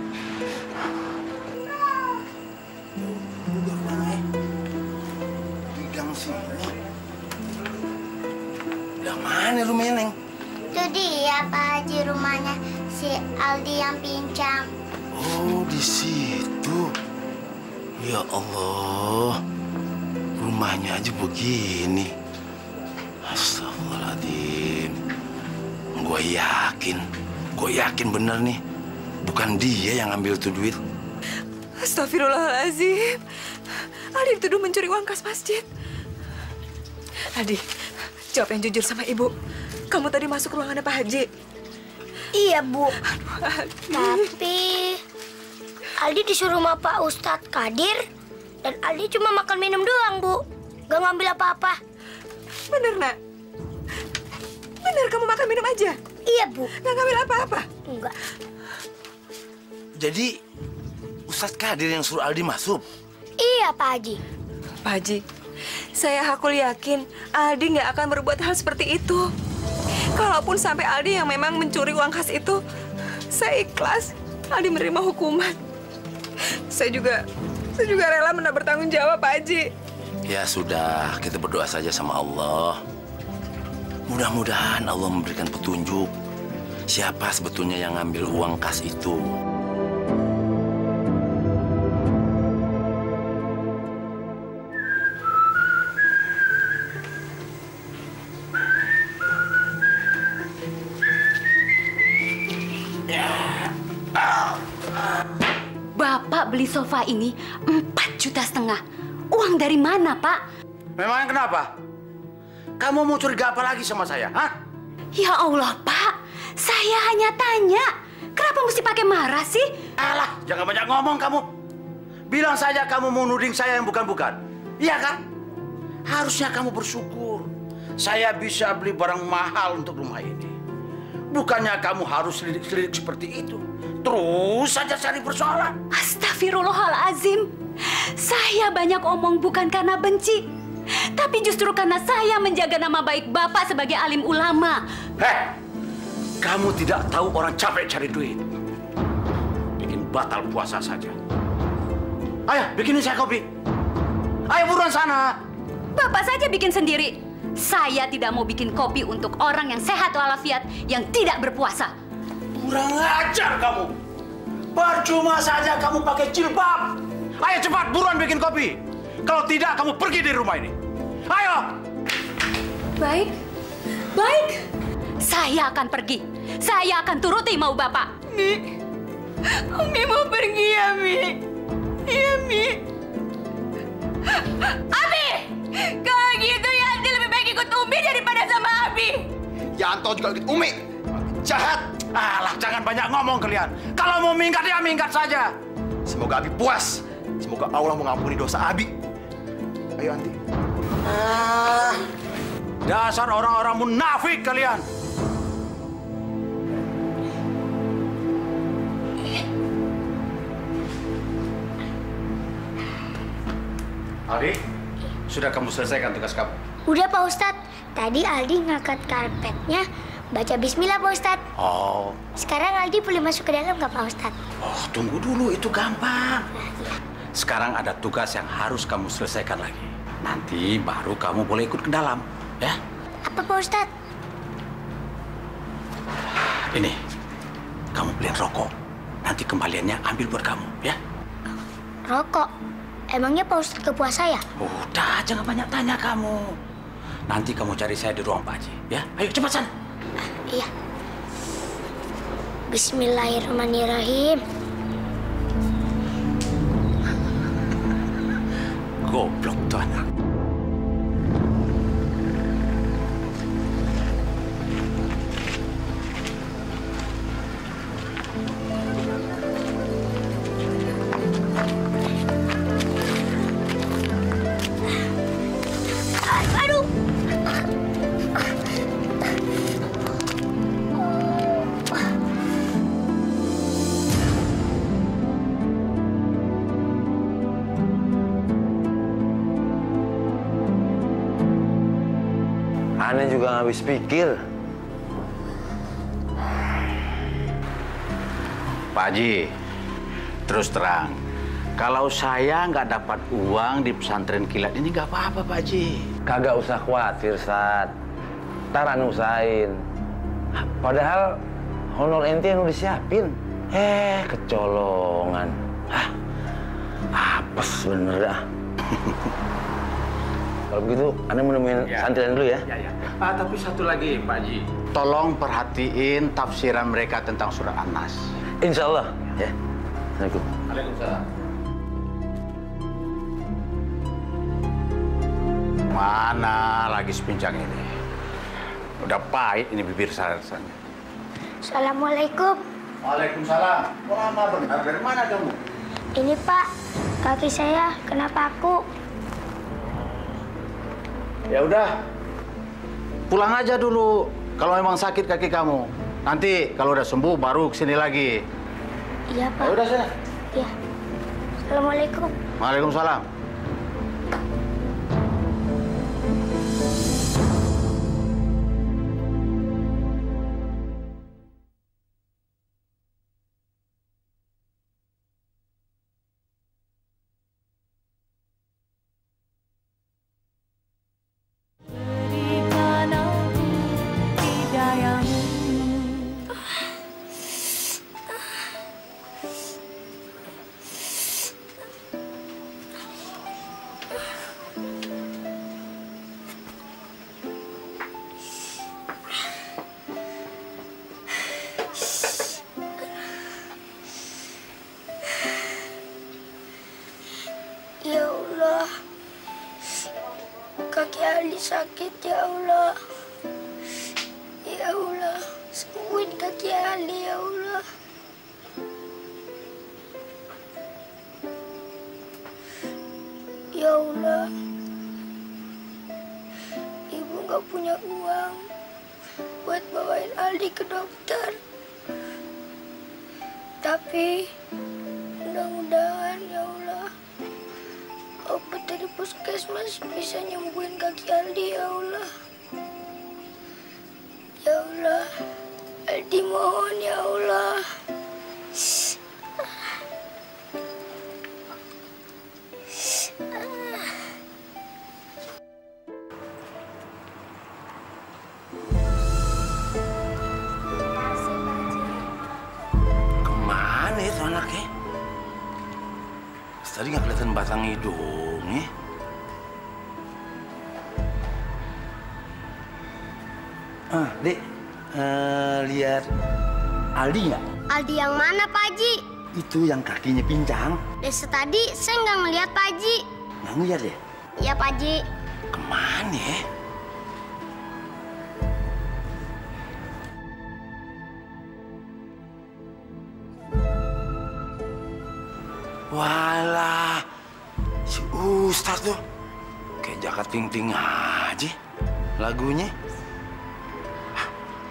Mana rumahnya, Neng? Itu dia, Pak Haji, rumahnya si Aldi yang pincang. Oh, di situ. Ya Allah, rumahnya aja begini. Astagfirullahaladzim. Gue yakin bener nih. Bukan dia yang ngambil tuh duit. Astagfirullahaladzim. Aldi dituduh mencuri uang kas masjid. Aldi, jawab yang jujur sama ibu. Kamu tadi masuk ruangannya Pak Haji? Iya, Bu. Tapi Aldi disuruh sama Pak Ustadz Kadir, dan Aldi cuma makan minum doang, Bu. Gak ngambil apa-apa. Bener, Nak? Bener kamu makan minum aja? Iya, Bu. Gak ngambil apa-apa? Enggak. Jadi Ustadz Kadir yang suruh Aldi masuk? Iya, Pak Haji. Pak Haji, saya hakul yakin Aldi nggak akan berbuat hal seperti itu. Kalaupun sampai Aldi yang memang mencuri uang kas itu, saya ikhlas Aldi menerima hukuman. Saya juga rela bertanggung jawab, Pak Haji. Ya sudah, kita berdoa saja sama Allah. Mudah-mudahan Allah memberikan petunjuk siapa sebetulnya yang ngambil uang kas itu. Bapak beli sofa ini 4,5 juta. Uang dari mana, Pak? Memangnya kenapa? Kamu mau curiga apa lagi sama saya, hah? Ya Allah, Pak. Saya hanya tanya. Kenapa mesti pakai marah sih? Alah, jangan banyak ngomong kamu. Bilang saja kamu mau nuding saya yang bukan-bukan. Iya kan? Harusnya kamu bersyukur. Saya bisa beli barang mahal untuk rumah ini. Bukannya kamu harus selidik-selidik seperti itu. Terus saja cari persoalan. Astagfirullah. Astagfirullahalazim. Saya banyak omong bukan karena benci, tapi justru karena saya menjaga nama baik Bapak sebagai alim ulama. Heh, kamu tidak tahu orang capek cari duit. Bikin batal puasa saja. Ayo, bikinin saya kopi. Ayo buruan sana. Bapak saja bikin sendiri. Saya tidak mau bikin kopi untuk orang yang sehat walafiat yang tidak berpuasa. Kurang ajar kamu. Percuma saja kamu pakai jilbab. Ayo cepat, buruan bikin kopi. Kalau tidak, kamu pergi dari rumah ini. Ayo. Baik, baik. Saya akan pergi. Saya akan turuti mau Bapak. Mi, Umi mau pergi ya, Mi. Iya, Mi. Abi, kalau gitu Yanti lebih baik ikut Umi daripada sama Abi. Yanto juga ikut Umi. Jahat. Alah, jangan banyak ngomong kalian. Kalau mau minggat ya minggat saja. Semoga Abi puas. Semoga Allah mengampuni dosa Abi. Ayo, Anti. Dasar orang-orang munafik kalian. Aldi, sudah kamu selesaikan tugas kamu? Udah Pak Ustadz. Tadi Aldi ngangkat karpetnya, baca bismillah Pak Ustadz. Oh. Sekarang Aldi boleh masuk ke dalam nggak Pak Ustadz? Oh, tunggu dulu, itu gampang. Sekarang ada tugas yang harus kamu selesaikan lagi. Nanti baru kamu boleh ikut ke dalam, ya? Apa Pak Ustadz? Ini, kamu beliin rokok. Nanti kembaliannya ambil buat kamu, ya? Rokok? Emangnya Pak Ustadz ke puasa ya? Udah, jangan banyak tanya kamu. Nanti kamu cari saya di ruang Pak Haji, ya? Ayo, cepat sana. Iya. Bismillahirrahmanirrahim. Goblok tuh anak. Aduh. Aneh juga nggak habis pikir. Pak Haji, terus terang, kalau saya nggak dapat uang di pesantren kilat ini nggak apa-apa, Pak Haji. Kagak usah khawatir, Sat. Ntar anu usahain. Padahal honor ente yang udah disiapin. Kecolongan. Apes bener dah. Kalau begitu, Anda mau nemuin santrian dulu ya? Ya. Tapi satu lagi, Pak Haji. Tolong perhatiin tafsiran mereka tentang surah An-Nas. Insya Allah. Ya. Assalamualaikum. Waalaikumsalam. Mana lagi sepincang ini? Udah pahit ini bibir saya rasanya. Assalamualaikum. Waalaikumsalam. Lama benar. Dari mana kamu? Ini Pak, kaki saya kena paku. Ya udah, pulang aja dulu. Kalau memang sakit kaki kamu, nanti kalau udah sembuh baru kesini lagi. Iya Pak. Ya udah sana. Iya. Assalamualaikum. Waalaikumsalam. Ya Allah, kaki Ali sakit ya Allah. Ya Allah, sembuhin kaki Ali ya Allah. Ya Allah, Ibu nggak punya uang buat bawain Aldi ke dokter. Tapi mudah-mudahan keadaan, ya Allah. Obat dari puskesmas bisa nyembuhin kaki Aldi, ya Allah. Ya Allah, Aldi mohon, ya Allah. Kemana itu anaknya? Tadi nggak kelihatan batang hidungnya. Dek, lihat Aldi nggak? Aldi yang mana, Pak Haji? Itu yang kakinya pincang. Dari tadi saya nggak ngeliat Pak Haji. Nggak ngeliat ya? Iya, Pak Haji. Kemana ya? Walah, si Ustaz tuh kayak jaket ting-ting aja lagunya.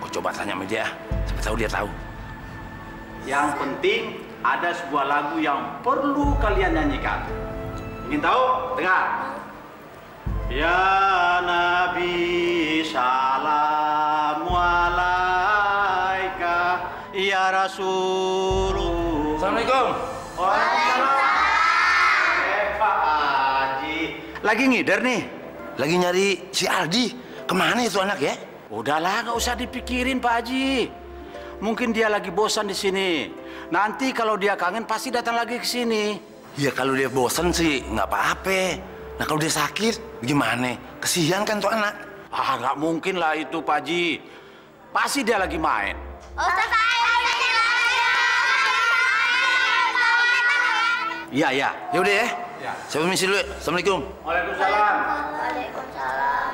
Gue coba tanya sama dia, siapa tahu dia tahu. Yang penting ada sebuah lagu yang perlu kalian nyanyikan. Ingin tahu? Dengar. Ya Nabi salamu alaika, ya Rasulullah. Assalamualaikum. Pak Haji. Lagi ngider nih? Lagi nyari si Aldi. Kemana itu anak ya? Udahlah, nggak usah dipikirin Pak Haji. Mungkin dia lagi bosan di sini. Nanti kalau dia kangen pasti datang lagi ke sini. Ya kalau dia bosan sih nggak apa-apa. Nah kalau dia sakit gimana? Kesian kan tuh anak. Ah, nggak mungkin lah itu Pak Haji. Pasti dia lagi main. Iya, iya. Ya udah ya. Saya permisi dulu. Assalamualaikum. Waalaikumsalam. Waalaikumsalam.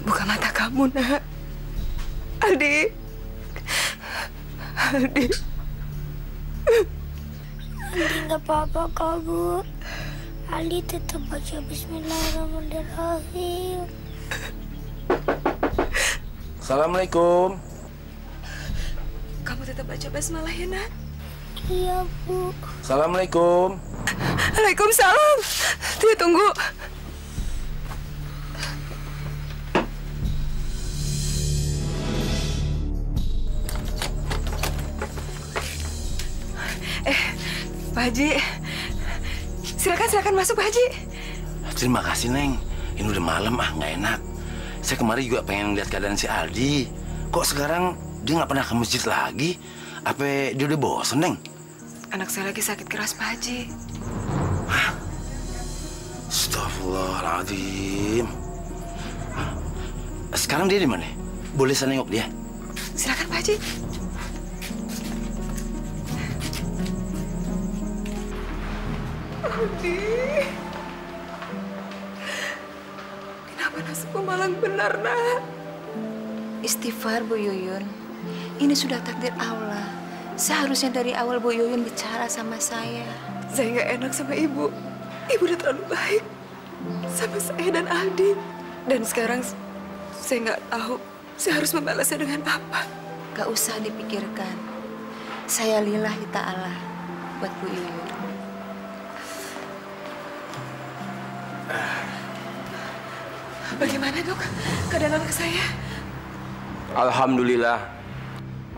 Buka mata kamu, nak. Aldi. Aldi. Aldi nggak apa-apa kok, Bu. Aldi tetap baca Bismillahirrahmanirrahim. Assalamualaikum. Kamu tetap baca basmalah ya, nak? Iya, Bu. Assalamualaikum. Waalaikumsalam. Dia tunggu. Pak Haji, silakan masuk Pak Haji. Terima kasih Neng. Ini udah malam nggak enak. Saya kemarin juga pengen lihat keadaan si Aldi. Kok sekarang dia nggak pernah ke masjid lagi? Apa dia udah bosen Neng? Anak saya lagi sakit keras Pak Haji. Hah? Astagfirullahaladzim. Sekarang dia di mana? Boleh saya nengok dia? Silakan Pak Haji. Aldi, kenapa nasibku malang benar, nak? Istighfar, Bu Yuyun. Ini sudah takdir Allah. Seharusnya dari awal Bu Yuyun bicara sama saya. Saya nggak enak sama Ibu. Ibu udah terlalu baik sama saya dan Aldi. Dan sekarang saya nggak tahu saya harus membalasnya dengan apa. Gak usah dipikirkan. Saya lillahi ta'ala buat Bu Yuyun. Bagaimana, Dok? Keadaan anak saya? Alhamdulillah.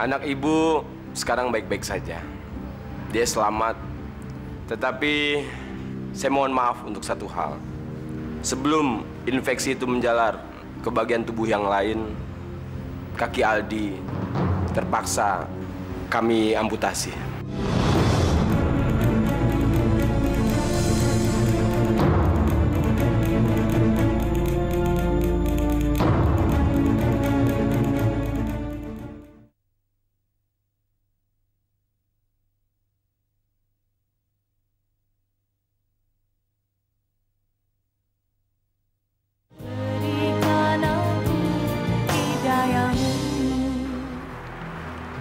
Anak ibu sekarang baik-baik saja. Dia selamat. Tetapi saya mohon maaf untuk satu hal. Sebelum infeksi itu menjalar ke bagian tubuh yang lain, kaki Aldi terpaksa kami amputasi.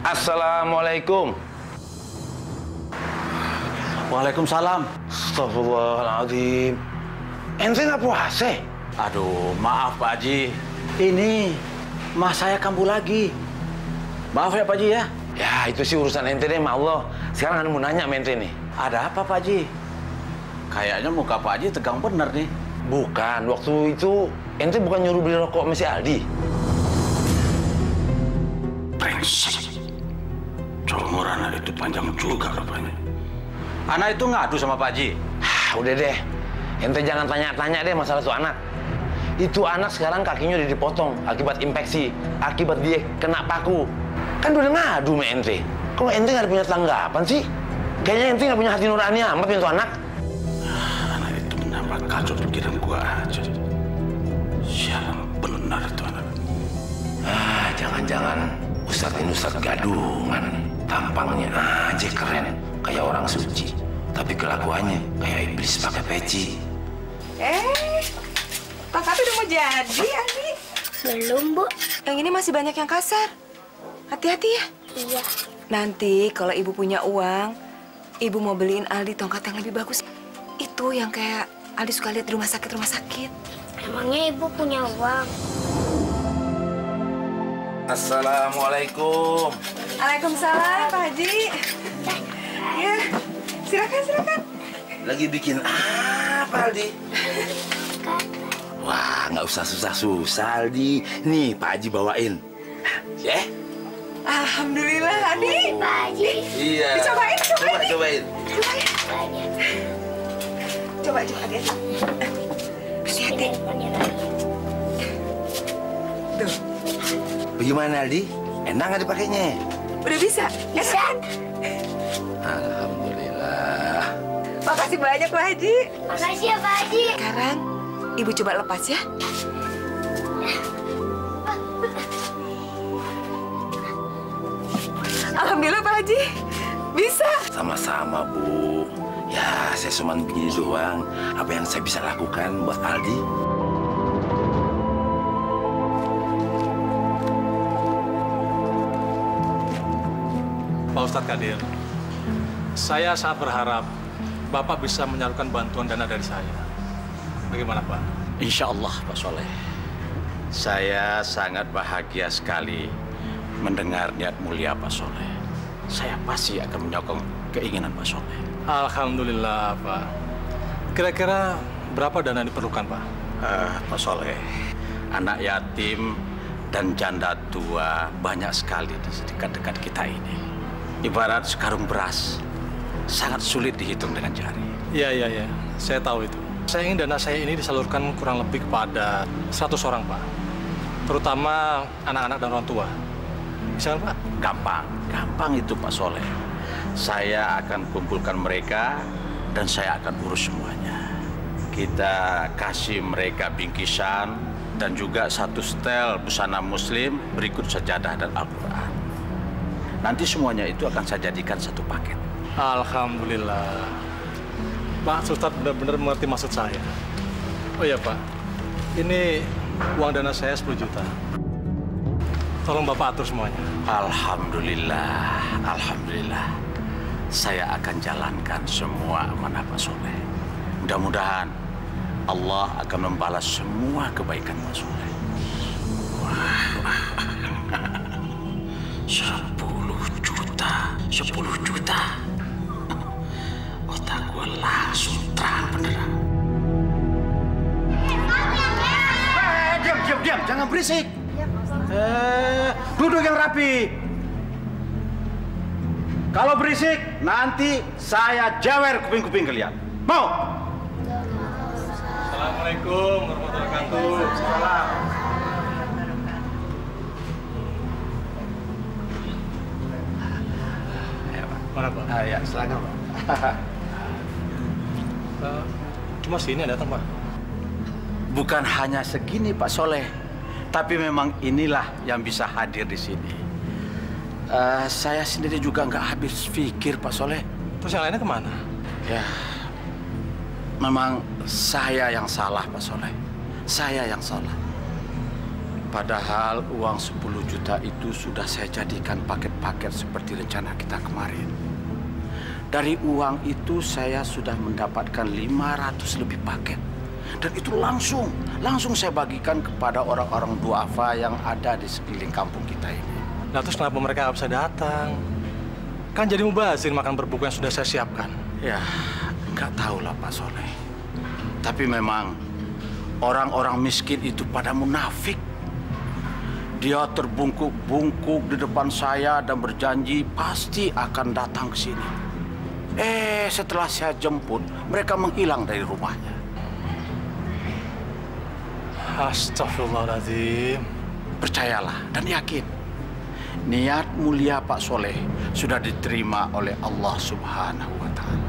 Assalamualaikum. Waalaikumsalam. Astagfirullahaladzim. Ente nggak puasa? Aduh, maaf Pak Haji. Ini mas saya kambuh lagi. Maaf ya Pak Haji ya. Ya, itu sih urusan ente deh, ma Allah. Sekarang ane mau nanya sama ente nih. Ada apa Pak Haji? Kayaknya muka Pak Haji tegang bener nih. Bukan, waktu itu ente bukan nyuruh beli rokok sama si Aldi. Brengsek. Umur anak itu panjang juga rupanya. Anak itu ngadu sama Pak Haji. Udah deh, ente jangan tanya-tanya deh masalah tuh anak. Itu anak sekarang kakinya udah dipotong akibat infeksi, akibat dia kena paku. Kan udah ngadu sama ente. Kalau ente nggak punya tanggapan sih? Kayaknya ente nggak punya hati nurani amat untuk anak. Anak itu menambah kacau pikiran gua aja. Sialan benar itu anak. Jangan-jangan Ustadz ini Ustadz gadungan. Tampangnya aja keren, kayak orang suci. Tapi kelakuannya kayak iblis pakai peci. Pak Kapi udah mau jadi, Aldi? Belum, Bu. Yang ini masih banyak yang kasar. Hati-hati ya. Iya. Nanti kalau ibu punya uang, ibu mau beliin Aldi tongkat yang lebih bagus. Itu yang kayak Aldi suka lihat di rumah sakit. Emangnya Ibu punya uang? Assalamualaikum. Waalaikumsalam, Pak Haji. Ya, silakan. Lagi bikin apa, Aldi? Wah, nggak usah susah-susah, Aldi. Nih, Pak Haji bawain. Ya? Alhamdulillah, Aldi. Pak Haji. Iya. Cobain. Cobain. Coba, Aldi. Hati-hati. Tuh. Bagaimana, Aldi? Enak nggak dipakainya? Udah bisa? Bisa. Alhamdulillah. Makasih banyak, Pak Haji. Makasih ya, Pak Haji. Sekarang, Ibu coba lepas ya. Alhamdulillah, Pak Haji. Bisa. Sama-sama, Bu. Ya, saya cuma begini doang. Apa yang saya bisa lakukan buat Aldi? Pak Ustadz Kadir, saya sangat berharap Bapak bisa menyalurkan bantuan dana dari saya. Bagaimana, Pak? Insya Allah, Pak Soleh. Saya sangat bahagia sekali mendengar niat mulia Pak Soleh. Saya pasti akan menyokong keinginan Pak Soleh. Alhamdulillah, Pak. Kira-kira berapa dana yang diperlukan, Pak? Pak Soleh, anak yatim dan janda tua banyak sekali di dekat-dekat kita ini. Ibarat sekarung beras, sangat sulit dihitung dengan jari. Iya. Saya tahu itu. Saya ingin dana saya ini disalurkan kurang lebih kepada 100 orang, Pak. Terutama anak-anak dan orang tua. Bisa kan, Pak? Gampang itu, Pak Soleh. Saya akan kumpulkan mereka dan saya akan urus semuanya. Kita kasih mereka bingkisan dan juga satu setel busana muslim berikut sajadah dan Al-Quran. Nanti semuanya itu akan saya jadikan satu paket. Alhamdulillah. Pak Ustadz benar-benar mengerti maksud saya. Oh iya, Pak. Ini uang dana saya 10 juta. Tolong Bapak atur semuanya. Alhamdulillah. Saya akan jalankan semua amanah Pak Soleh. Mudah-mudahan Allah akan membalas semua kebaikan Pak Soleh. 10 juta. Otak gue langsung terang benerang. Diam. Jangan berisik. Duduk yang rapi. Kalau berisik, nanti saya jawer kuping-kuping kalian. Mau? Assalamualaikum warahmatullahi wabarakatuh. Salam. Mana, Pak? Ya, silakan, Pak. Cuma sini yang datang, Pak. Bukan hanya segini, Pak Soleh. Tapi memang inilah yang bisa hadir di sini. Saya sendiri juga nggak habis pikir, Pak Soleh. Terus yang lainnya kemana? Ya, memang saya yang salah, Pak Soleh. Saya yang salah. Padahal uang 10 juta itu sudah saya jadikan paket-paket seperti rencana kita kemarin. Dari uang itu saya sudah mendapatkan 500 lebih paket. Dan itu langsung saya bagikan kepada orang-orang duafa yang ada di sekeliling kampung kita ini. Nah terus kenapa mereka nggak bisa datang? Kan jadi mubazir makan berbuka yang sudah saya siapkan. Ya, nggak tahu lah Pak Soleh. Tapi memang orang-orang miskin itu pada munafik. Dia terbungkuk-bungkuk di depan saya dan berjanji pasti akan datang ke sini. Setelah saya jemput, mereka menghilang dari rumahnya. Astagfirullahaladzim. Percayalah dan yakin, niat mulia Pak Soleh sudah diterima oleh Allah Subhanahu wa Ta'ala.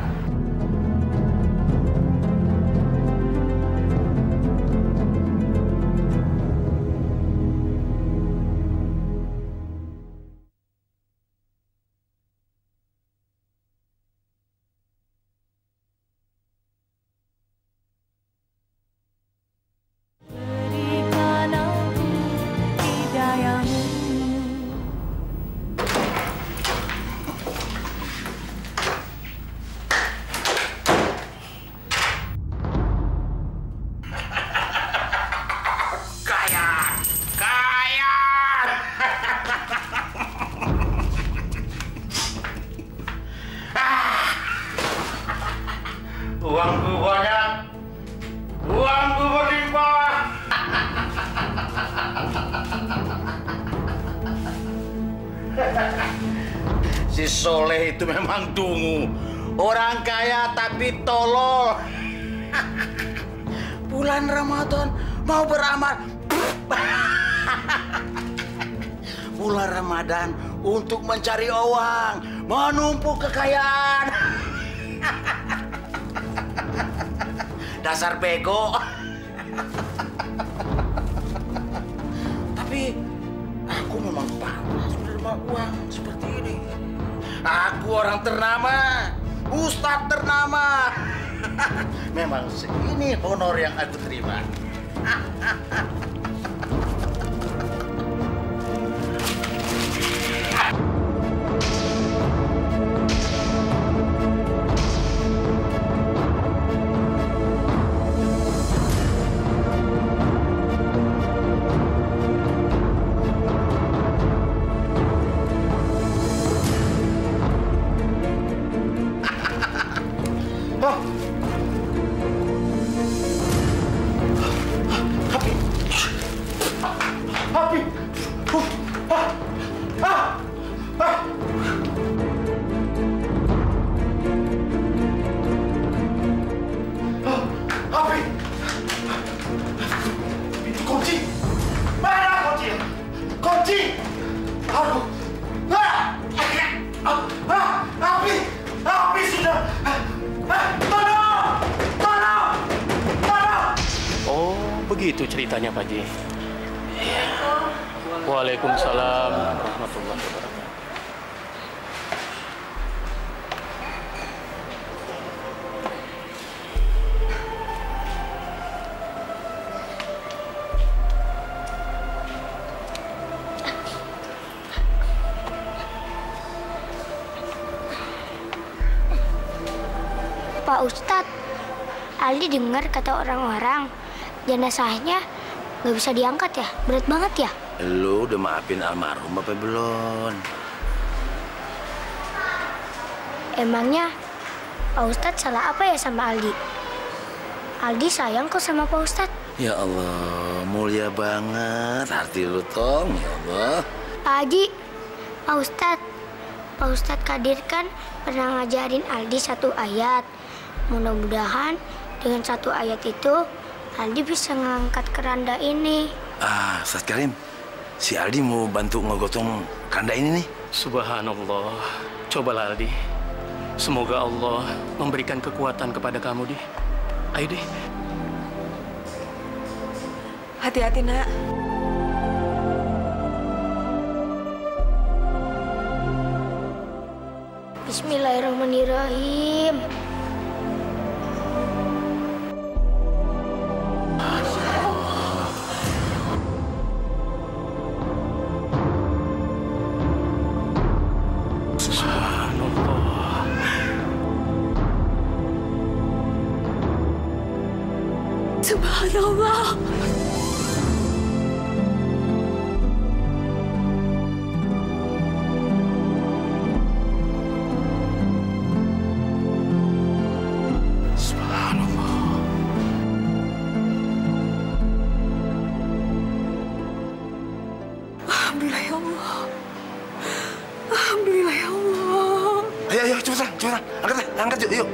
Uangku banyak, uangku berlimpah. Si Soleh itu memang dungu, orang kaya tapi tolol. Bulan Ramadan mau beramal. Bulan Ramadan untuk mencari uang, menumpuk kekayaan. Dasar bego. Tapi aku memang pantas menerima uang seperti ini. Aku orang ternama, Ustadz ternama. Memang segini honor yang aku terima. Begitu ceritanya, Pak Ji. Waalaikumsalam warahmatullahi wabarakatuh. Pak Ustadz, Aldi dengar kata orang-orang jenazahnya nggak bisa diangkat ya? Berat banget ya? Lu udah maafin almarhum apa belum? Emangnya Pak Ustadz salah apa ya sama Aldi? Aldi sayang kok sama Pak Ustadz. Ya Allah, mulia banget hati lu, Tong. Ya Allah. Pak Haji, Pak Ustadz Kadir kan pernah ngajarin Aldi satu ayat. Mudah-mudahan dengan satu ayat itu Aldi bisa ngangkat keranda ini. Ustadz Karim, si Aldi mau bantu ngegotong keranda ini nih. Subhanallah. Cobalah Aldi. Semoga Allah memberikan kekuatan kepada kamu, Di. Ayo, Di. Hati-hati, Nak. Bismillahirrahmanirrahim. Ya Allah. Alhamdulillah ya Allah. Alhamdulillah ya Allah. Ayo, cepetan. Angkat yuk.